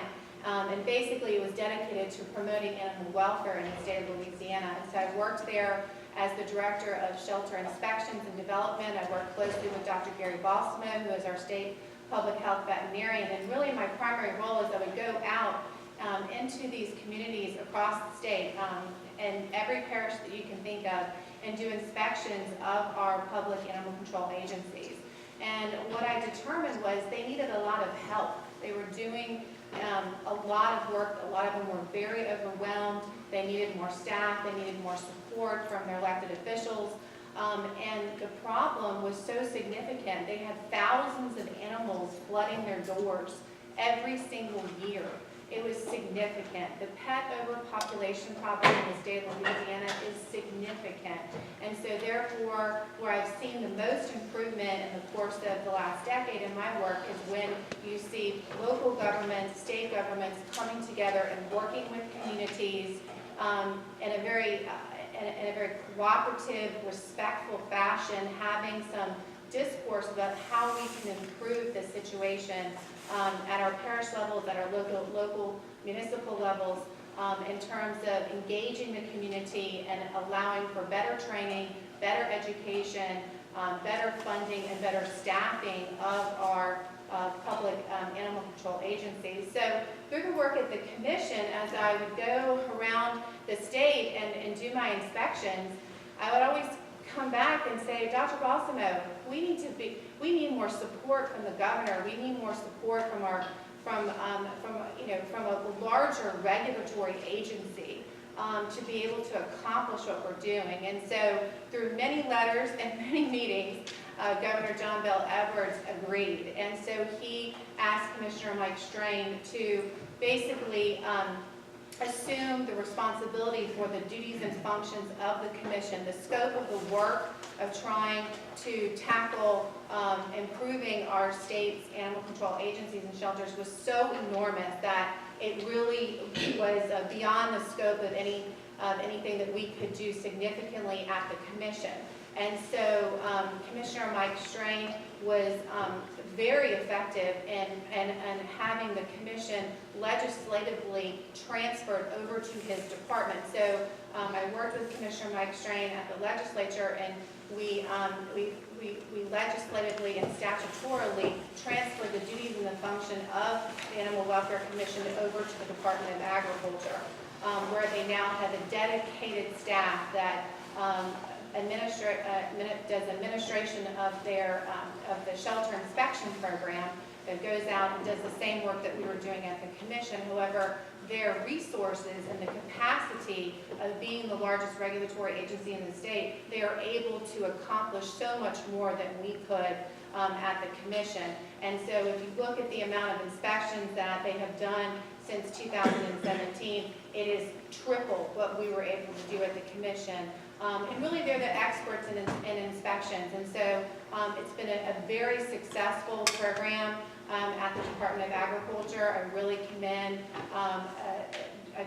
And basically it was dedicated to promoting animal welfare in the state of Louisiana. And so I worked there as the director of shelter inspections and development. I worked closely with Dr. Gary Balsamo, who is our state public health veterinarian. And really my primary role is I would go out into these communities across the state, and every parish that you can think of, and do inspections of our public animal control agencies. And what I determined was they needed a lot of help. They were doing a lot of work. A lot of them were very overwhelmed. They needed more staff. They needed more support from their elected officials. And the problem was so significant. They had thousands of animals flooding their doors every single year. It was significant. The pet overpopulation problem in the state of Louisiana is significant. And so therefore, where I've seen the most improvement in the course of the last decade in my work is when you see local governments, state governments coming together and working with communities in a very cooperative, respectful fashion, having some discourse about how we can improve the situation at our parish levels, at our local municipal levels, in terms of engaging the community and allowing for better training, better education, better funding, and better staffing of our public animal control agencies. So through the work at the commission, as I would go around the state and do my inspections, I would always come back and say, Dr. Balsamo, we need more support from the governor. We need more support from a larger regulatory agency to be able to accomplish what we're doing. And so through many letters and many meetings, Governor John Bell Edwards agreed. And so he asked Commissioner Mike Strain to basically assume the responsibility for the duties and functions of the commission. The scope of the work of trying to tackle improving our state's animal control agencies and shelters was so enormous that it really was beyond the scope of anything that we could do significantly at the commission. And so Commissioner Mike Strain was very effective in having the commission legislatively transferred over to his department. So I worked with Commissioner Mike Strain at the legislature, and we legislatively and statutorily transferred the duties and the function of the Animal Welfare Commission over to the Department of Agriculture, where they now have a dedicated staff that does administration of the shelter inspection program, that goes out and does the same work that we were doing at the commission. However, their resources and the capacity of being the largest regulatory agency in the state, they are able to accomplish so much more than we could at the commission. And so if you look at the amount of inspections that they have done since 2017, it is triple what we were able to do at the commission. And really, they're the experts in inspections. And so it's been a very successful program at the Department of Agriculture. I really commend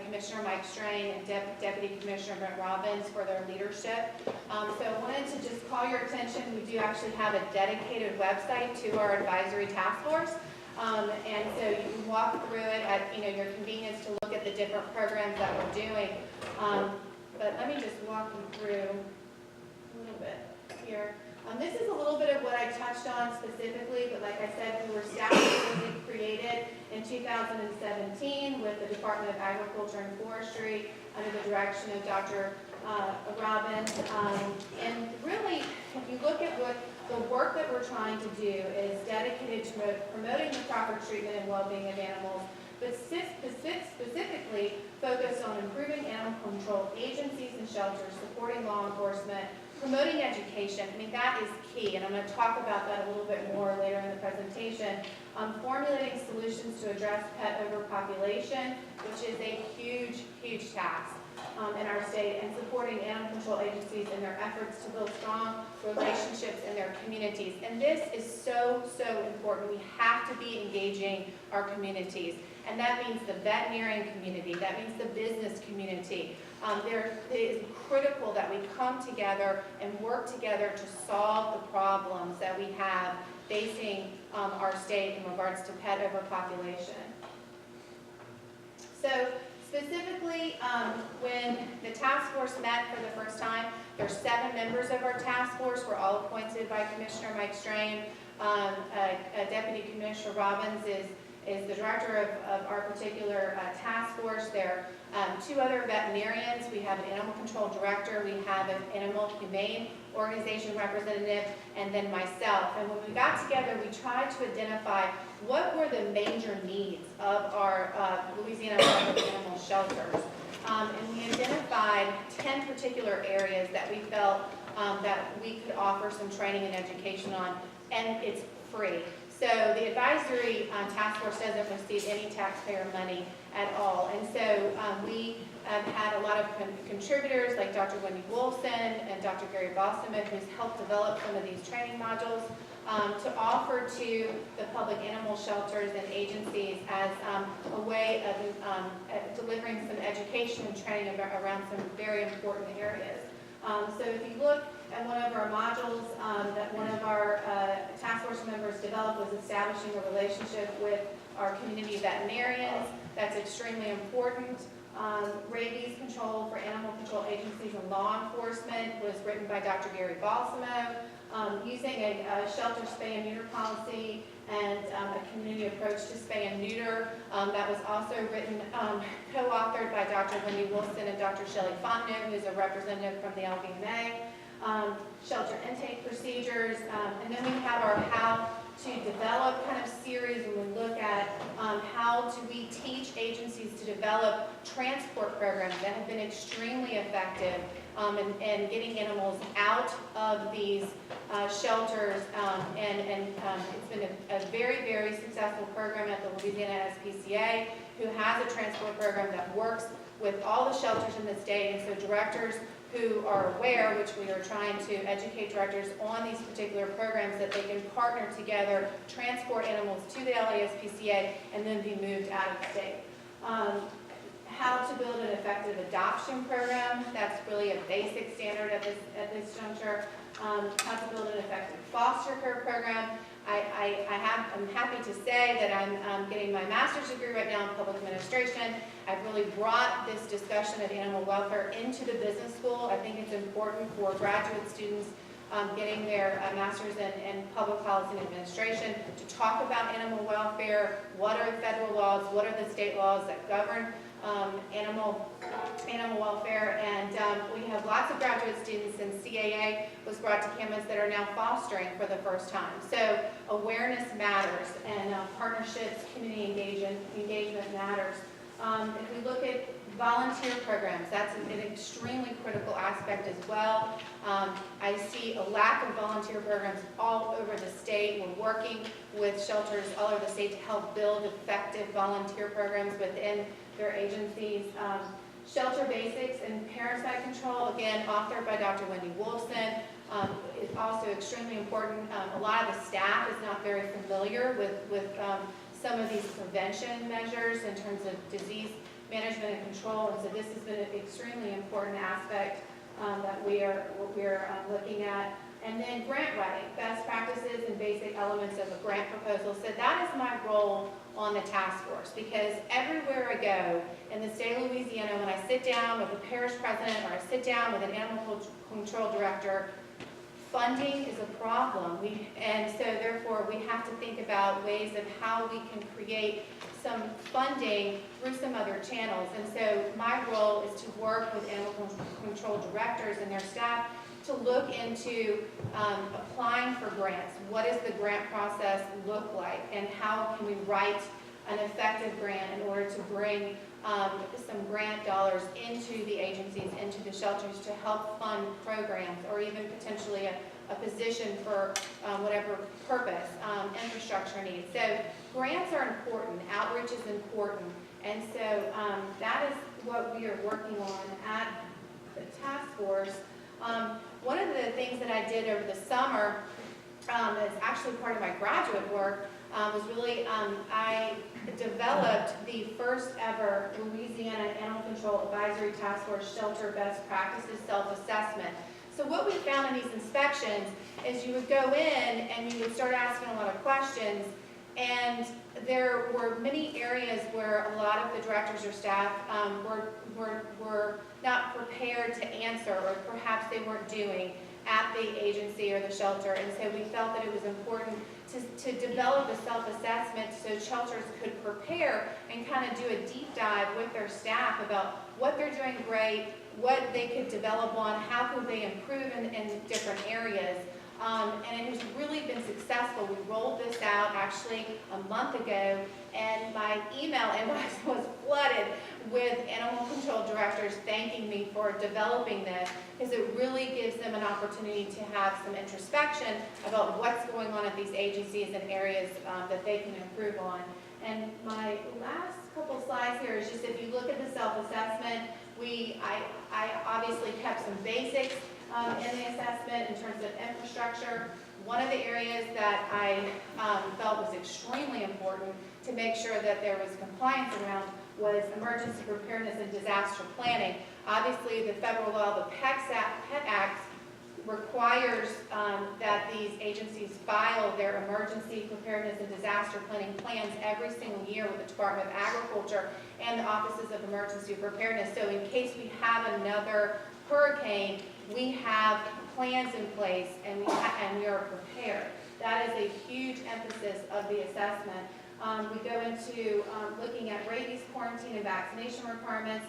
Commissioner Mike Strain and Deputy Commissioner Brent Robbins for their leadership. So I wanted to just call your attention. We do actually have a dedicated website to our advisory task force. And so you can walk through it at your convenience to look at the different programs that we're doing. But let me just walk you through a little bit here. This is a little bit of what I touched on specifically, but like I said, we were statutorily created in 2017 with the Department of Agriculture and Forestry under the direction of Dr. Robbins. And really, if you look at what the work that we're trying to do is dedicated to promoting the proper treatment and well-being of animals, but specifically focused on improving animal control agencies and shelters, supporting law enforcement, promoting education. I mean, that is key, and I'm going to talk about that a little bit more later in the presentation. Formulating solutions to address pet overpopulation, which is a huge, huge task in our state, and supporting animal control agencies in their efforts to build strong relationships in their communities. And this is so, so important. We have to be engaging our communities. And that means the veterinarian community, that means the business community. It is critical that we come together and work together to solve the problems that we have facing our state in regards to pet overpopulation. So specifically, when the task force met for the first time, there's 7 members of our task force. We're all appointed by Commissioner Mike Strain. Deputy Commissioner Robbins is the director of our particular task force. There are 2 other veterinarians. We have an animal control director. We have an animal humane organization representative, and then myself. And when we got together, we tried to identify what were the major needs of our Louisiana public animal shelters. And we identified 10 particular areas that we felt that we could offer some training and education on, and it's free. So the advisory task force doesn't receive any taxpayer money at all. And so we have had a lot of contributors like Dr. Wendy Wolfson and Dr. Gary Bosselman, who's helped develop some of these training modules to offer to the public animal shelters and agencies as a way of delivering some education and training around some very important areas. So if you look at one of our modules that one of our task force members developed was establishing a relationship with our community veterinarians. That's extremely important. Rabies control for animal control agencies and law enforcement was written by Dr. Gary Balsamo. Using a shelter spay and neuter policy and a community approach to spay and neuter. That was also written, co-authored by Dr. Wendy Wilson and Dr. Shelley Fontenot, who's a representative from the LVMA. Shelter intake procedures, and then we have our how to develop kind of series, and we look at how do we teach agencies to develop transport programs that have been extremely effective in getting animals out of these shelters, and it's been a very, very successful program at the Louisiana SPCA, who has a transport program that works with all the shelters in the state, and so directors who are aware, which we are trying to educate directors on these particular programs, that they can partner together, transport animals to the LASPCA, and then be moved out of the state. How to build an effective adoption program, that's really a basic standard at this juncture. How to build an effective foster care program. I'm happy to say that I'm getting my master's degree right now in public administration. I've really brought this discussion of animal welfare into the business school. I think it's important for graduate students getting their master's in public policy and administration to talk about animal welfare. What are the federal laws? What are the state laws that govern animal welfare? And we have lots of graduate students, and CAA was brought to campus that are now fostering for the first time. So awareness matters, and partnerships, community engagement matters. If we look at volunteer programs, that's an extremely critical aspect as well. I see a lack of volunteer programs all over the state. We're working with shelters all over the state to help build effective volunteer programs within their agencies. Shelter Basics and Parasite Control, again, authored by Dr. Wendy Wolfson. It's also extremely important. A lot of the staff is not very familiar with some of these prevention measures in terms of disease management and control, and so this has been an extremely important aspect that we're looking at. And then grant writing, best practices and basic elements of a grant proposal. So that is my role on the task force, because everywhere I go in the state of Louisiana, when I sit down with a parish president or I sit down with an animal control director, funding is a problem. And so therefore we have to think about ways of how we can create some funding through some other channels. And so my role is to work with animal control directors and their staff to look into applying for grants. What does the grant process look like, and how can we write an effective grant in order to bring some grant dollars into the agencies, into the shelters to help fund programs, or even potentially a position for whatever purpose, infrastructure needs. So grants are important, outreach is important, and so that is what we are working on at the task force. One of the things that I did over the summer, that's actually part of my graduate work, was really, I developed the first ever Louisiana Animal Control Advisory Task Force Shelter Best Practices Self-Assessment. So what we found in these inspections is you would go in and you would start asking a lot of questions, and there were many areas where a lot of the directors or staff were not prepared to answer, or perhaps they weren't doing at the agency or the shelter. And so we felt that it was important to develop a self-assessment so shelters could prepare and kind of do a deep dive with their staff about what they're doing great, what they could develop on, how could they improve in different areas. And it has really been successful. We rolled this out actually a month ago, and my email inbox was flooded with animal control directors thanking me for developing this, because it really gives them an opportunity to have some introspection about what's going on at these agencies and areas that they can improve on. And my last couple slides here is just, if you look at the self-assessment, I obviously kept some basics in the assessment in terms of infrastructure. One of the areas that I felt was extremely important to make sure that there was compliance around was emergency preparedness and disaster planning. Obviously, the federal law, the PET Act, requires that these agencies file their emergency preparedness and disaster planning plans every single year with the Department of Agriculture and the Offices of Emergency Preparedness. So in case we have another hurricane, we have plans in place and we are prepared. That is a huge emphasis of the assessment. We go into looking at rabies, quarantine, and vaccination requirements,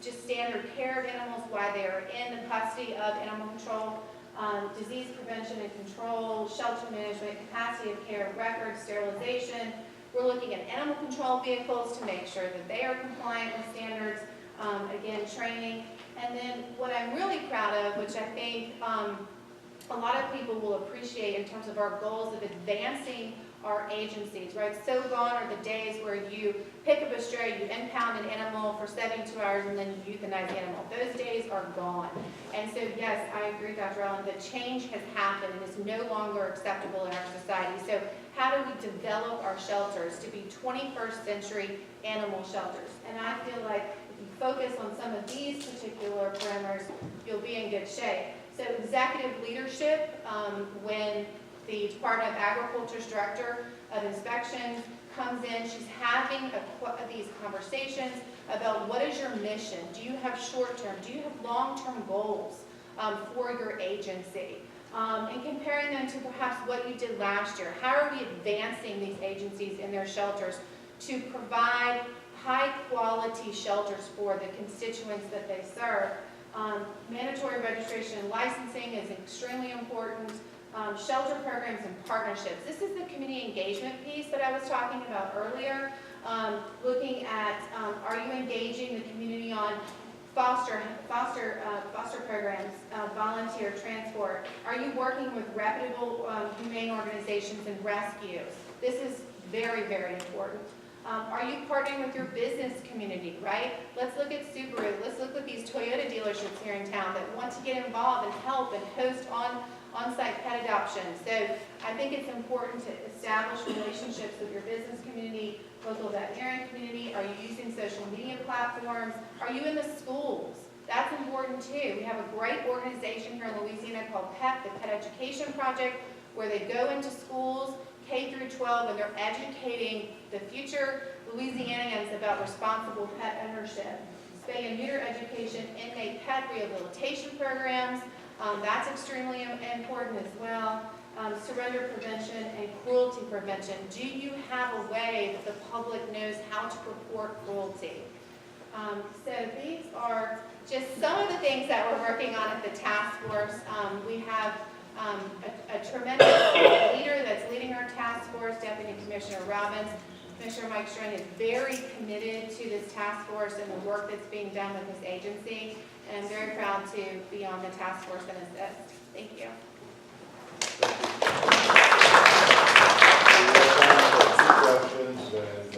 just standard care of animals while they are in the custody of animal control, disease prevention and control, shelter management, capacity of care, records, sterilization. We're looking at animal control vehicles to make sure that they are compliant with standards, again, training. And then what I'm really proud of, which I think a lot of people will appreciate in terms of our goals of advancing our agencies, right? So gone are the days where you pick up a stray, you impound an animal for 72 hours, and then you euthanize the animal. Those days are gone. And so, yes, I agree, Dr. Rollin, the change has happened and is no longer acceptable in our society. So how do we develop our shelters to be 21st century animal shelters? And I feel like if you focus on some of these particular parameters, you'll be in good shape. So executive leadership, when the Department of Agriculture's Director of Inspections comes in, she's having these conversations about what is your mission? Do you have short-term? Do you have long-term goals for your agency? And comparing them to perhaps what you did last year. How are we advancing these agencies in their shelters to provide high-quality shelters for the constituents that they serve? Mandatory registration and licensing is extremely important. Shelter programs and partnerships. This is the community engagement piece that I was talking about earlier. Looking at, are you engaging the community on foster programs, volunteer transport? Are you working with reputable humane organizations and rescues? This is very, very important. Are you partnering with your business community, right? Let's look at Subaru. Let's look at these Toyota dealerships here in town that want to get involved and help and host on-site pet adoption. So I think it's important to establish relationships with your business community, local veterinarian community. Are you using social media platforms? Are you in the schools? That's important too. We have a great organization here in Louisiana called PEP, the Pet Education Project, where they go into schools, K through 12, and they're educating the future Louisianians about responsible pet ownership. Spay and neuter education, inmate pet rehabilitation programs, that's extremely important as well. Surrender prevention and cruelty prevention. Do you have a way that the public knows how to report cruelty? So these are just some of the things that we're working on at the task force. We have a tremendous leader that's leading our task force, Deputy Commissioner Robbins. Commissioner Mike Strang is very committed to this task force and the work that's being done with his agency. And I'm very proud to be on the task force and assist. Thank you. Questions and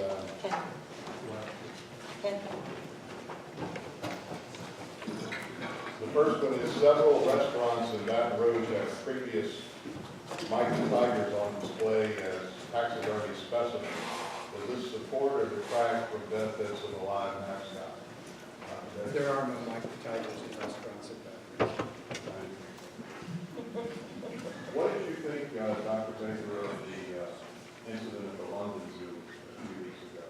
the first one is several restaurants in Baton Rouge have previous migrant tigers on display as taxidermy specimens. Does this support or detract from benefits of a live mascot? There are no micro-tigers in restaurants in Baton Rouge. What did you think, Dr. Baker, of the incident at the London Zoo a few weeks ago?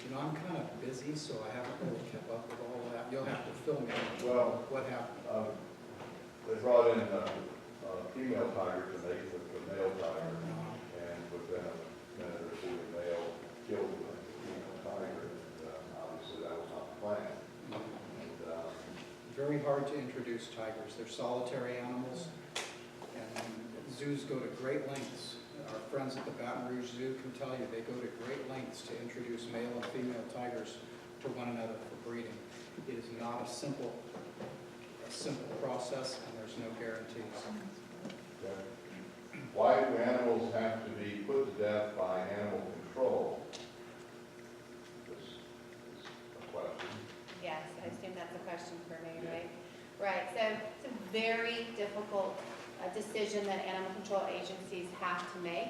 You know, I'm kind of busy, so I haven't really kept up with all that. You'll have to fill me in. Well, What happened? they brought in a female tiger to mate with the male tiger, and within a minute or two, the male killed the female tiger. And obviously, that was not the plan. And, Very hard to introduce tigers. They're solitary animals, and zoos go to great lengths. Our friends at the Baton Rouge Zoo can tell you they go to great lengths to introduce male and female tigers to one another for breeding. It is not a simple process, and there's no guarantees. okay. Why do animals have to be put to death by animal control? This is a question. Yes, I assume that's a question for me, right? Right, so it's a very difficult decision that animal control agencies have to make.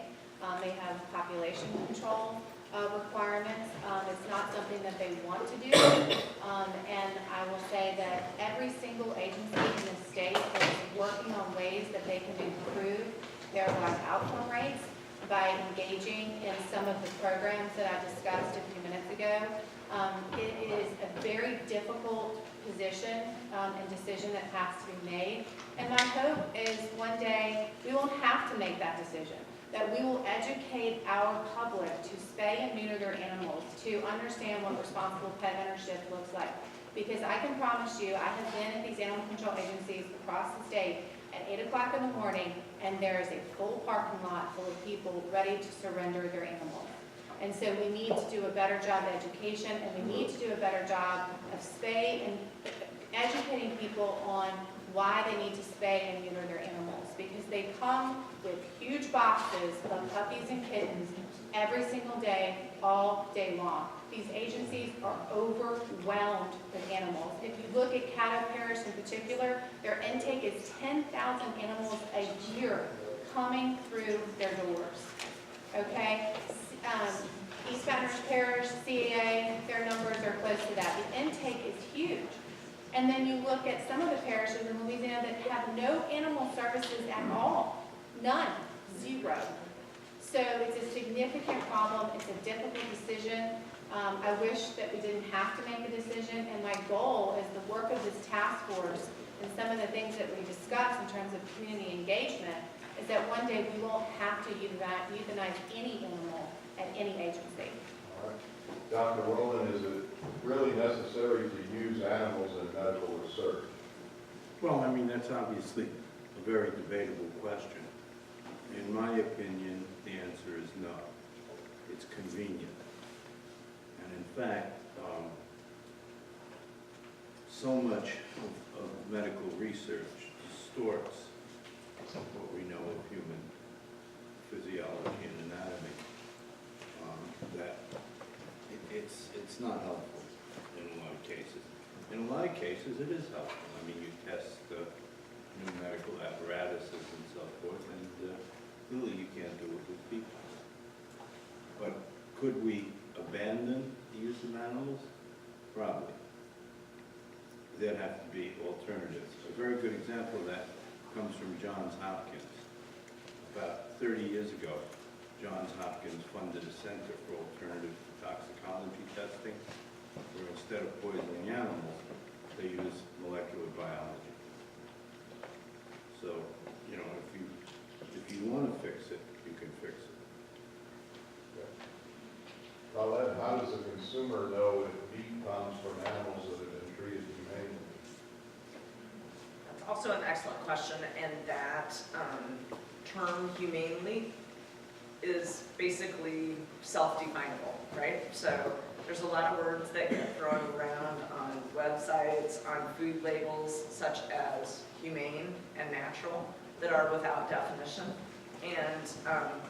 They have population control requirements. It's not something that they want to do. And I will say that every single agency in the state is working on ways that they can improve their live outcome rates by engaging in some of the programs that I discussed a few minutes ago. It is a very difficult position and decision that has to be made. And my hope is one day we won't have to make that decision, that we will educate our public to spay and neuter their animals, to understand what responsible pet ownership looks like. Because I can promise you, I have been at these animal control agencies across the state at 8 o'clock in the morning, and there is a full parking lot full of people ready to surrender their animals. And so we need to do a better job of education, and we need to do a better job of spay and educating people on why they need to spay and neuter their animals, because they come with huge boxes of puppies and kittens every single day, all day long. These agencies are overwhelmed with animals. If you look at Caddo Parish in particular, their intake is 10,000 animals a year coming through their doors. Okay? East Baton Rouge Parish, CAA, their numbers are close to that. The intake is huge. And then you look at some of the parishes in Louisiana that have no animal services at all. None. Zero. So it's a significant problem. It's a difficult decision. I wish that we didn't have to make a decision. And my goal is the work of this task force and some of the things that we discussed in terms of community engagement is that one day we won't have to euthanize any animal at any agency. All right. Dr. Rollin, is it really necessary to use animals in medical research? Well, I mean, that's obviously a very debatable question. In my opinion, the answer is no. It's convenient. And in fact, so much of medical research distorts what we know of human physiology and anatomy, that it's not helpful in a lot of cases. In a lot of cases, it is helpful. I mean, you test new medical apparatuses and so forth, and clearly you can't do it with people. But could we abandon the use of animals? Probably. There'd have to be alternatives. A very good example of that comes from Johns Hopkins. About 30 years ago, Johns Hopkins funded a center for alternative toxicology testing, where instead of poisoning animals, they use molecular biology. So, you know, if you want to fix it, you can fix it. Collette, how does a consumer know if meat comes from animals that have been treated humanely? That's also an excellent question, and that term humanely is basically self-definable, right? So there's a lot of words that get thrown around on websites, on food labels, such as humane and natural, that are without definition. And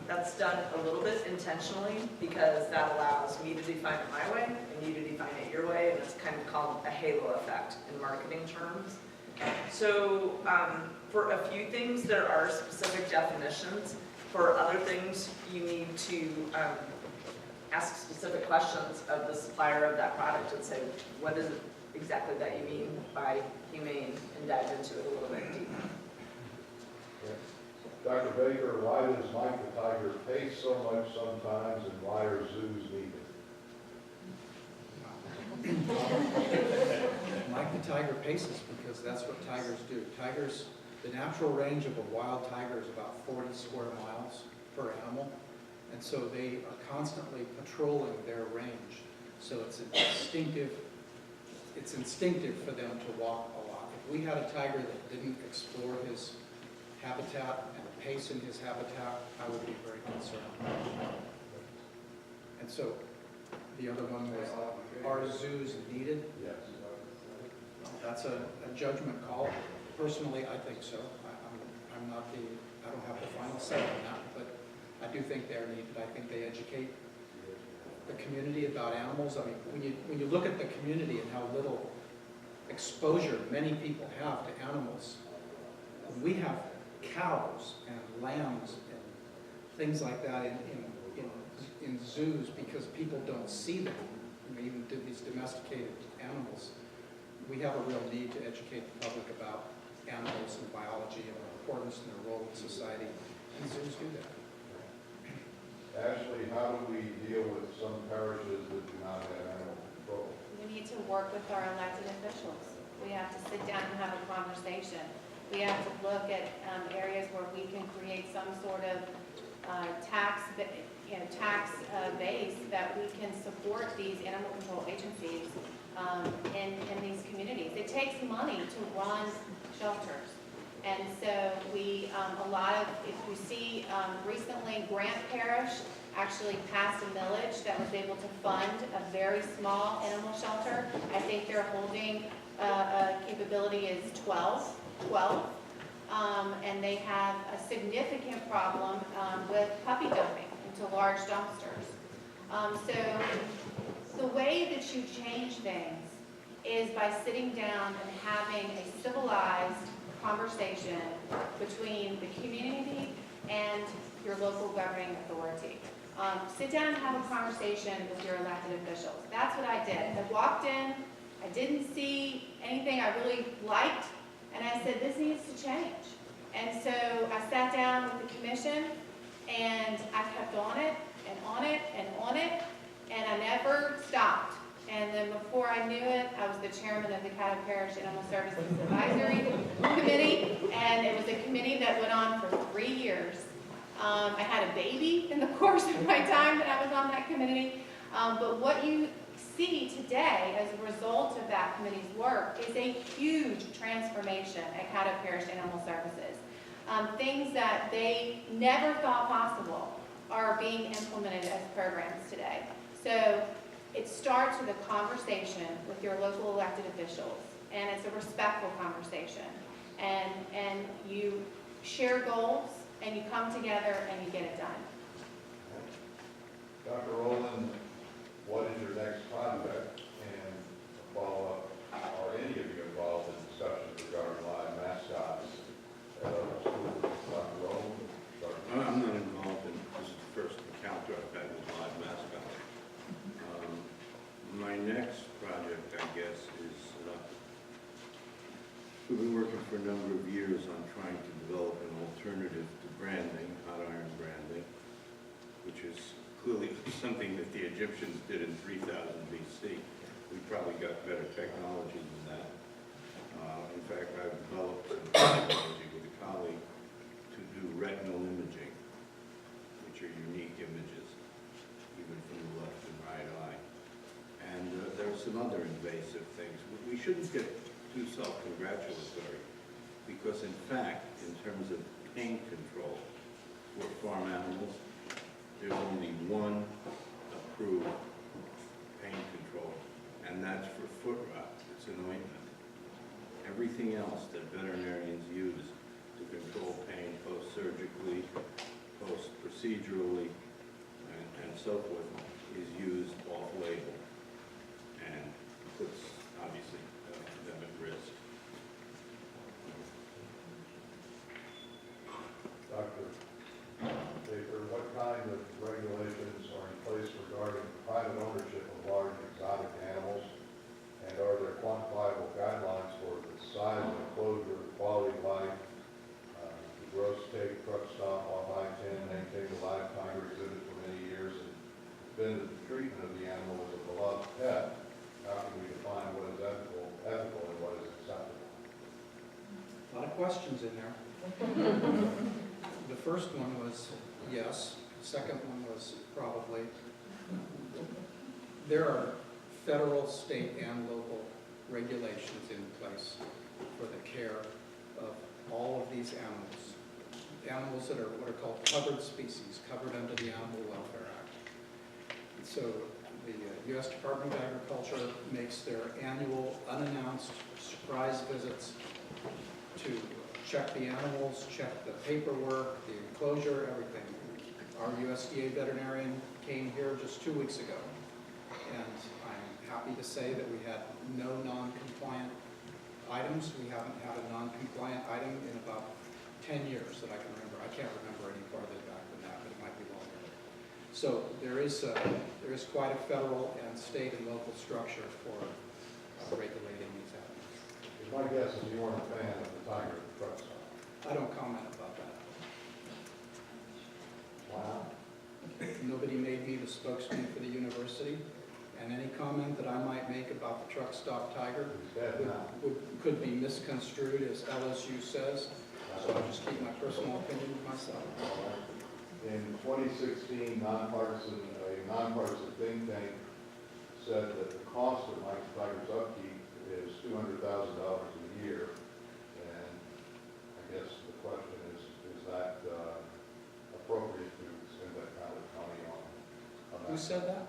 that's done a little bit intentionally because that allows me to define it my way and you to define it your way, and it's kind of called a halo effect in marketing terms. So for a few things, there are specific definitions. For other things, you need to ask specific questions of the supplier of that product and say, what is it exactly that you mean by humane, and dive into it a little bit deeper. Dr. Baker, why does Mike the Tiger taste so much sometimes, and why are zoos needed? Mike the tiger paces because that's what tigers do. Tigers, the natural range of a wild tiger is about 40 square miles per animal, and so they are constantly patrolling their range. So it's instinctive for them to walk a lot. If we had a tiger that didn't explore his habitat and pace in his habitat, I would be very concerned. And so the other one was, are zoos needed? Yes. That's a judgment call. Personally, I think so. I don't have the final say on that, but I do think they're needed. I think they educate the community about animals. I mean, when you look at the community and how little exposure many people have to animals, we have cows and lambs and things like that in zoos because people don't see them. I mean, even these domesticated animals. We have a real need to educate the public about animals and biology and their importance and their role in society, and zoos do that. Ashley, how do we deal with some parishes that do not have animal control? We need to work with our elected officials. We have to sit down and have a conversation. We have to look at areas where we can create some sort of tax base that we can support these animal control agencies in these communities. It takes money to run shelters. And so we, if you see, recently Grant Parish actually passed a millage that was able to fund a very small animal shelter. I think their holding capability is 12. And they have a significant problem with puppy dumping into large dumpsters. So the way that you change things is by sitting down and having a civilized conversation between the community and your local governing authority. Sit down and have a conversation with your elected officials. That's what I did. I walked in, I didn't see anything I really liked, and I said, this needs to change. And so I sat down with the commission, and I kept on it, and on it, and on it, and I never stopped. And then before I knew it, I was the chairman of the Kaster Parish Animal Services Advisory Committee, and it was a committee that went on for 3 years. I had a baby in the course of my time that I was on that committee, but what you see today as a result of that committee's work is a huge transformation at Kaster Parish Animal Services. Things that they never thought possible are being implemented as programs today. So it starts with a conversation with your local elected officials, and it's a respectful conversation. And you share goals, and you come together and you get it done. Dr. Rollin, what is your next project? And follow-up, are any of you involved in discussions regarding live mascots at other schools? Dr. Rollin? I'm not involved in, this is the first encounter I've had with live mascots. My next project, I guess, is, we've been working for a number of years on trying to develop an alternative to branding, hot iron branding, which is clearly something that the Egyptians did in 3000 BC. We probably got better technology than that. In fact, I've developed some technology with a colleague to do retinal imaging, which are unique images, even from the left and right eye. And there are some other invasive things. We shouldn't get too self-congratulatory, because in fact, in terms of pain control for farm animals, there's only one approved pain control, and that's for foot rot. It's an ointment. Everything else that veterinarians use to control pain post-surgically, post-procedurally, and so forth, is used off-label and puts, obviously, them at risk. Dr. Baker, what kind of regulations are in place regarding private ownership of large exotic animals? And are there quantifiable guidelines for the size of enclosure, the quality of life, the gross take, truck stop off I-10, maintain the live tiger exhibit for many years, and been the treatment of the animal as a beloved pet? How can we define what is ethical and what is acceptable? A lot of questions in there. The first one was yes. The second one was probably. There are federal, state, and local regulations in place for the care of all of these animals. Animals that are what are called covered species, covered under the Animal Welfare Act. So the U.S. Department of Agriculture makes their annual unannounced surprise visits to check the animals, check the paperwork, the enclosure, everything. Our USDA veterinarian came here just 2 weeks ago, and I'm happy to say that we had no non-compliant items. We haven't had a non-compliant item in about 10 years that I can remember. I can't remember any farther back than that, but it might be longer. So there is quite a federal and state and local structure for regulating these animals. My guess is you weren't a fan of the tiger at the truck stop. I don't comment about that. Wow. Nobody made me the spokesman for the university, and any comment that I might make about the truck stop tiger He's dead now. could be misconstrued as LSU says, so I'll just keep my personal opinion to myself. In 2016, a nonpartisan think tank said that the cost of Mike Tiger's upkeep is $200,000 a year. And I guess the question is that appropriate to spend that kind of money on that? Who said that?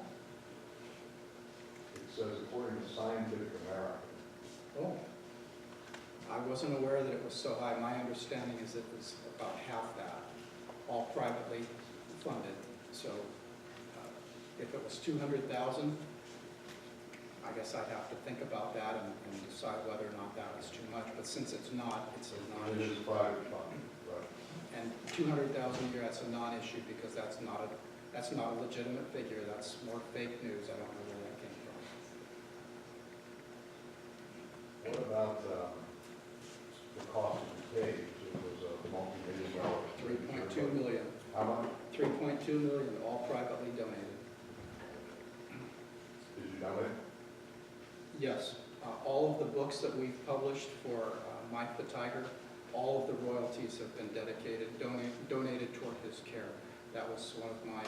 It says, according to Scientific American. Oh, I wasn't aware that it was so high. My understanding is it was about half that, all privately funded. So if it was 200,000, I guess I'd have to think about that and decide whether or not that was too much. But since it's not, it's a It non-issue. is private funding, right? And 200,000 a year, that's a non-issue because that's not a legitimate figure. That's more fake news. I don't know where that came from. What about the cost of the cage? It was a multi-million-dollar. 3.2 million. How much? 3.2 million, all privately donated. Did you donate? Yes, all of the books that we've published for Mike the Tiger, all of the royalties have been donated toward his care. That was one of my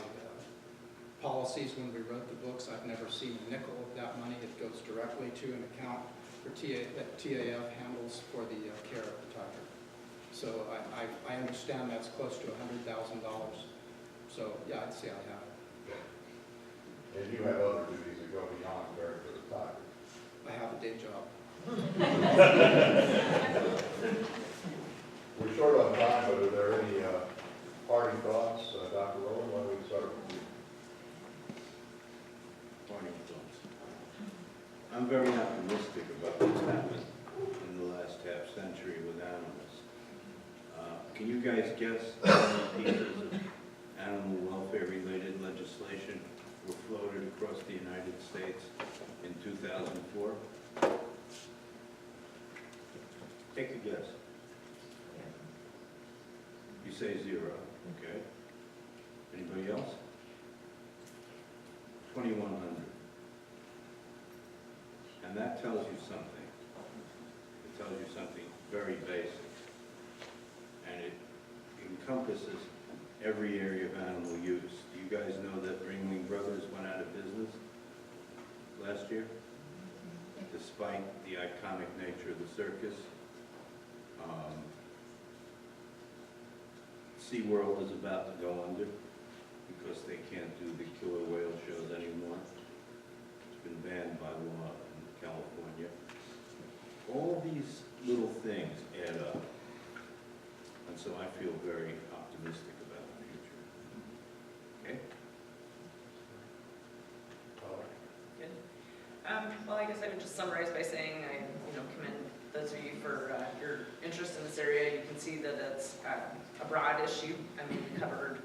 policies when we wrote the books. I've never seen a nickel of that money. It goes directly to an account for that TAF handles for the care of the tiger. So I understand that's close to $100,000. So yeah, I'd say I have it. And you have other duties that go beyond caring for the tiger. I have a day job. We're short on time, but are there any I'm very optimistic about what's happened in the last half century with animals. Can you guys guess how many pieces of animal welfare-related legislation were floated across the United States in 2004? Take a guess. You say 0, okay. Anybody else? 2,100. And that tells you something. It tells you something very basic. And it encompasses every area of animal use. Do you guys know that Ringling Brothers went out of business last year? Despite the iconic nature of the circus. SeaWorld is about to go under because they can't do the killer whale shows anymore. It's been banned by law in California. All these little things add up. And so I feel very optimistic about the future. Okay? Well, I guess I would just summarize by saying I commend those of you for your interest in this area. You can see that it's a broad issue. I mean, we covered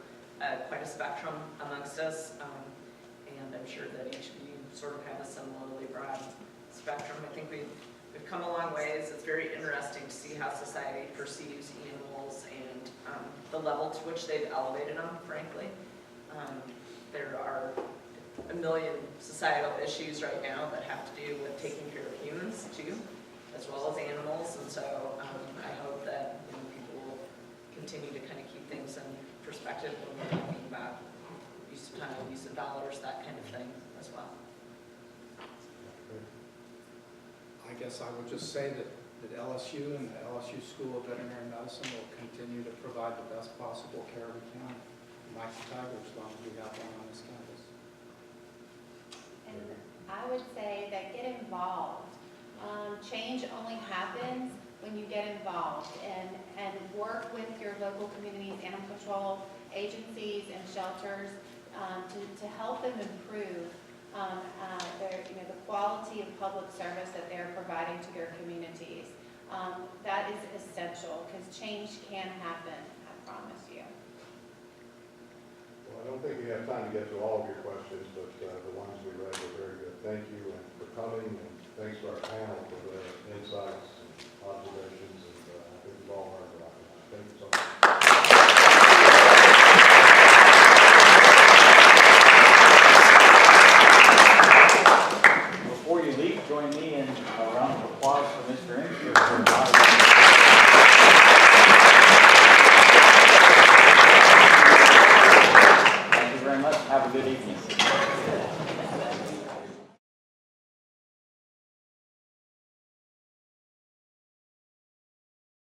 quite a spectrum amongst us, and I'm sure that each of you sort of have a similarly broad spectrum. I think we've come a long ways. It's very interesting to see how society perceives animals and the level to which they've elevated them, frankly. There are a million societal issues right now that have to do with taking care of humans too, as well as animals, and so I hope that people will continue to kind of keep things in perspective when we're talking about use of time, use of dollars, that kind of thing as well. I guess I would just say that LSU and the LSU School of Veterinary Medicine will continue to provide the best possible care we can. Mike Tiger, as long as we have one on this campus. And I would say that get involved. Change only happens when you get involved and work with your local communities, animal control agencies and shelters to help them improve the quality of public service that they're providing to their communities. That is essential because change can happen, I promise you. Well, I don't think we have time to get to all of your questions, but the ones we read were very good. Thank you for coming, and thanks to our panel for their insights and observations, and I think we've all learned a lot. Thank you so much. Before you leave, join me in a round of applause for Mr. Engster. Thank you very much. Have a good evening.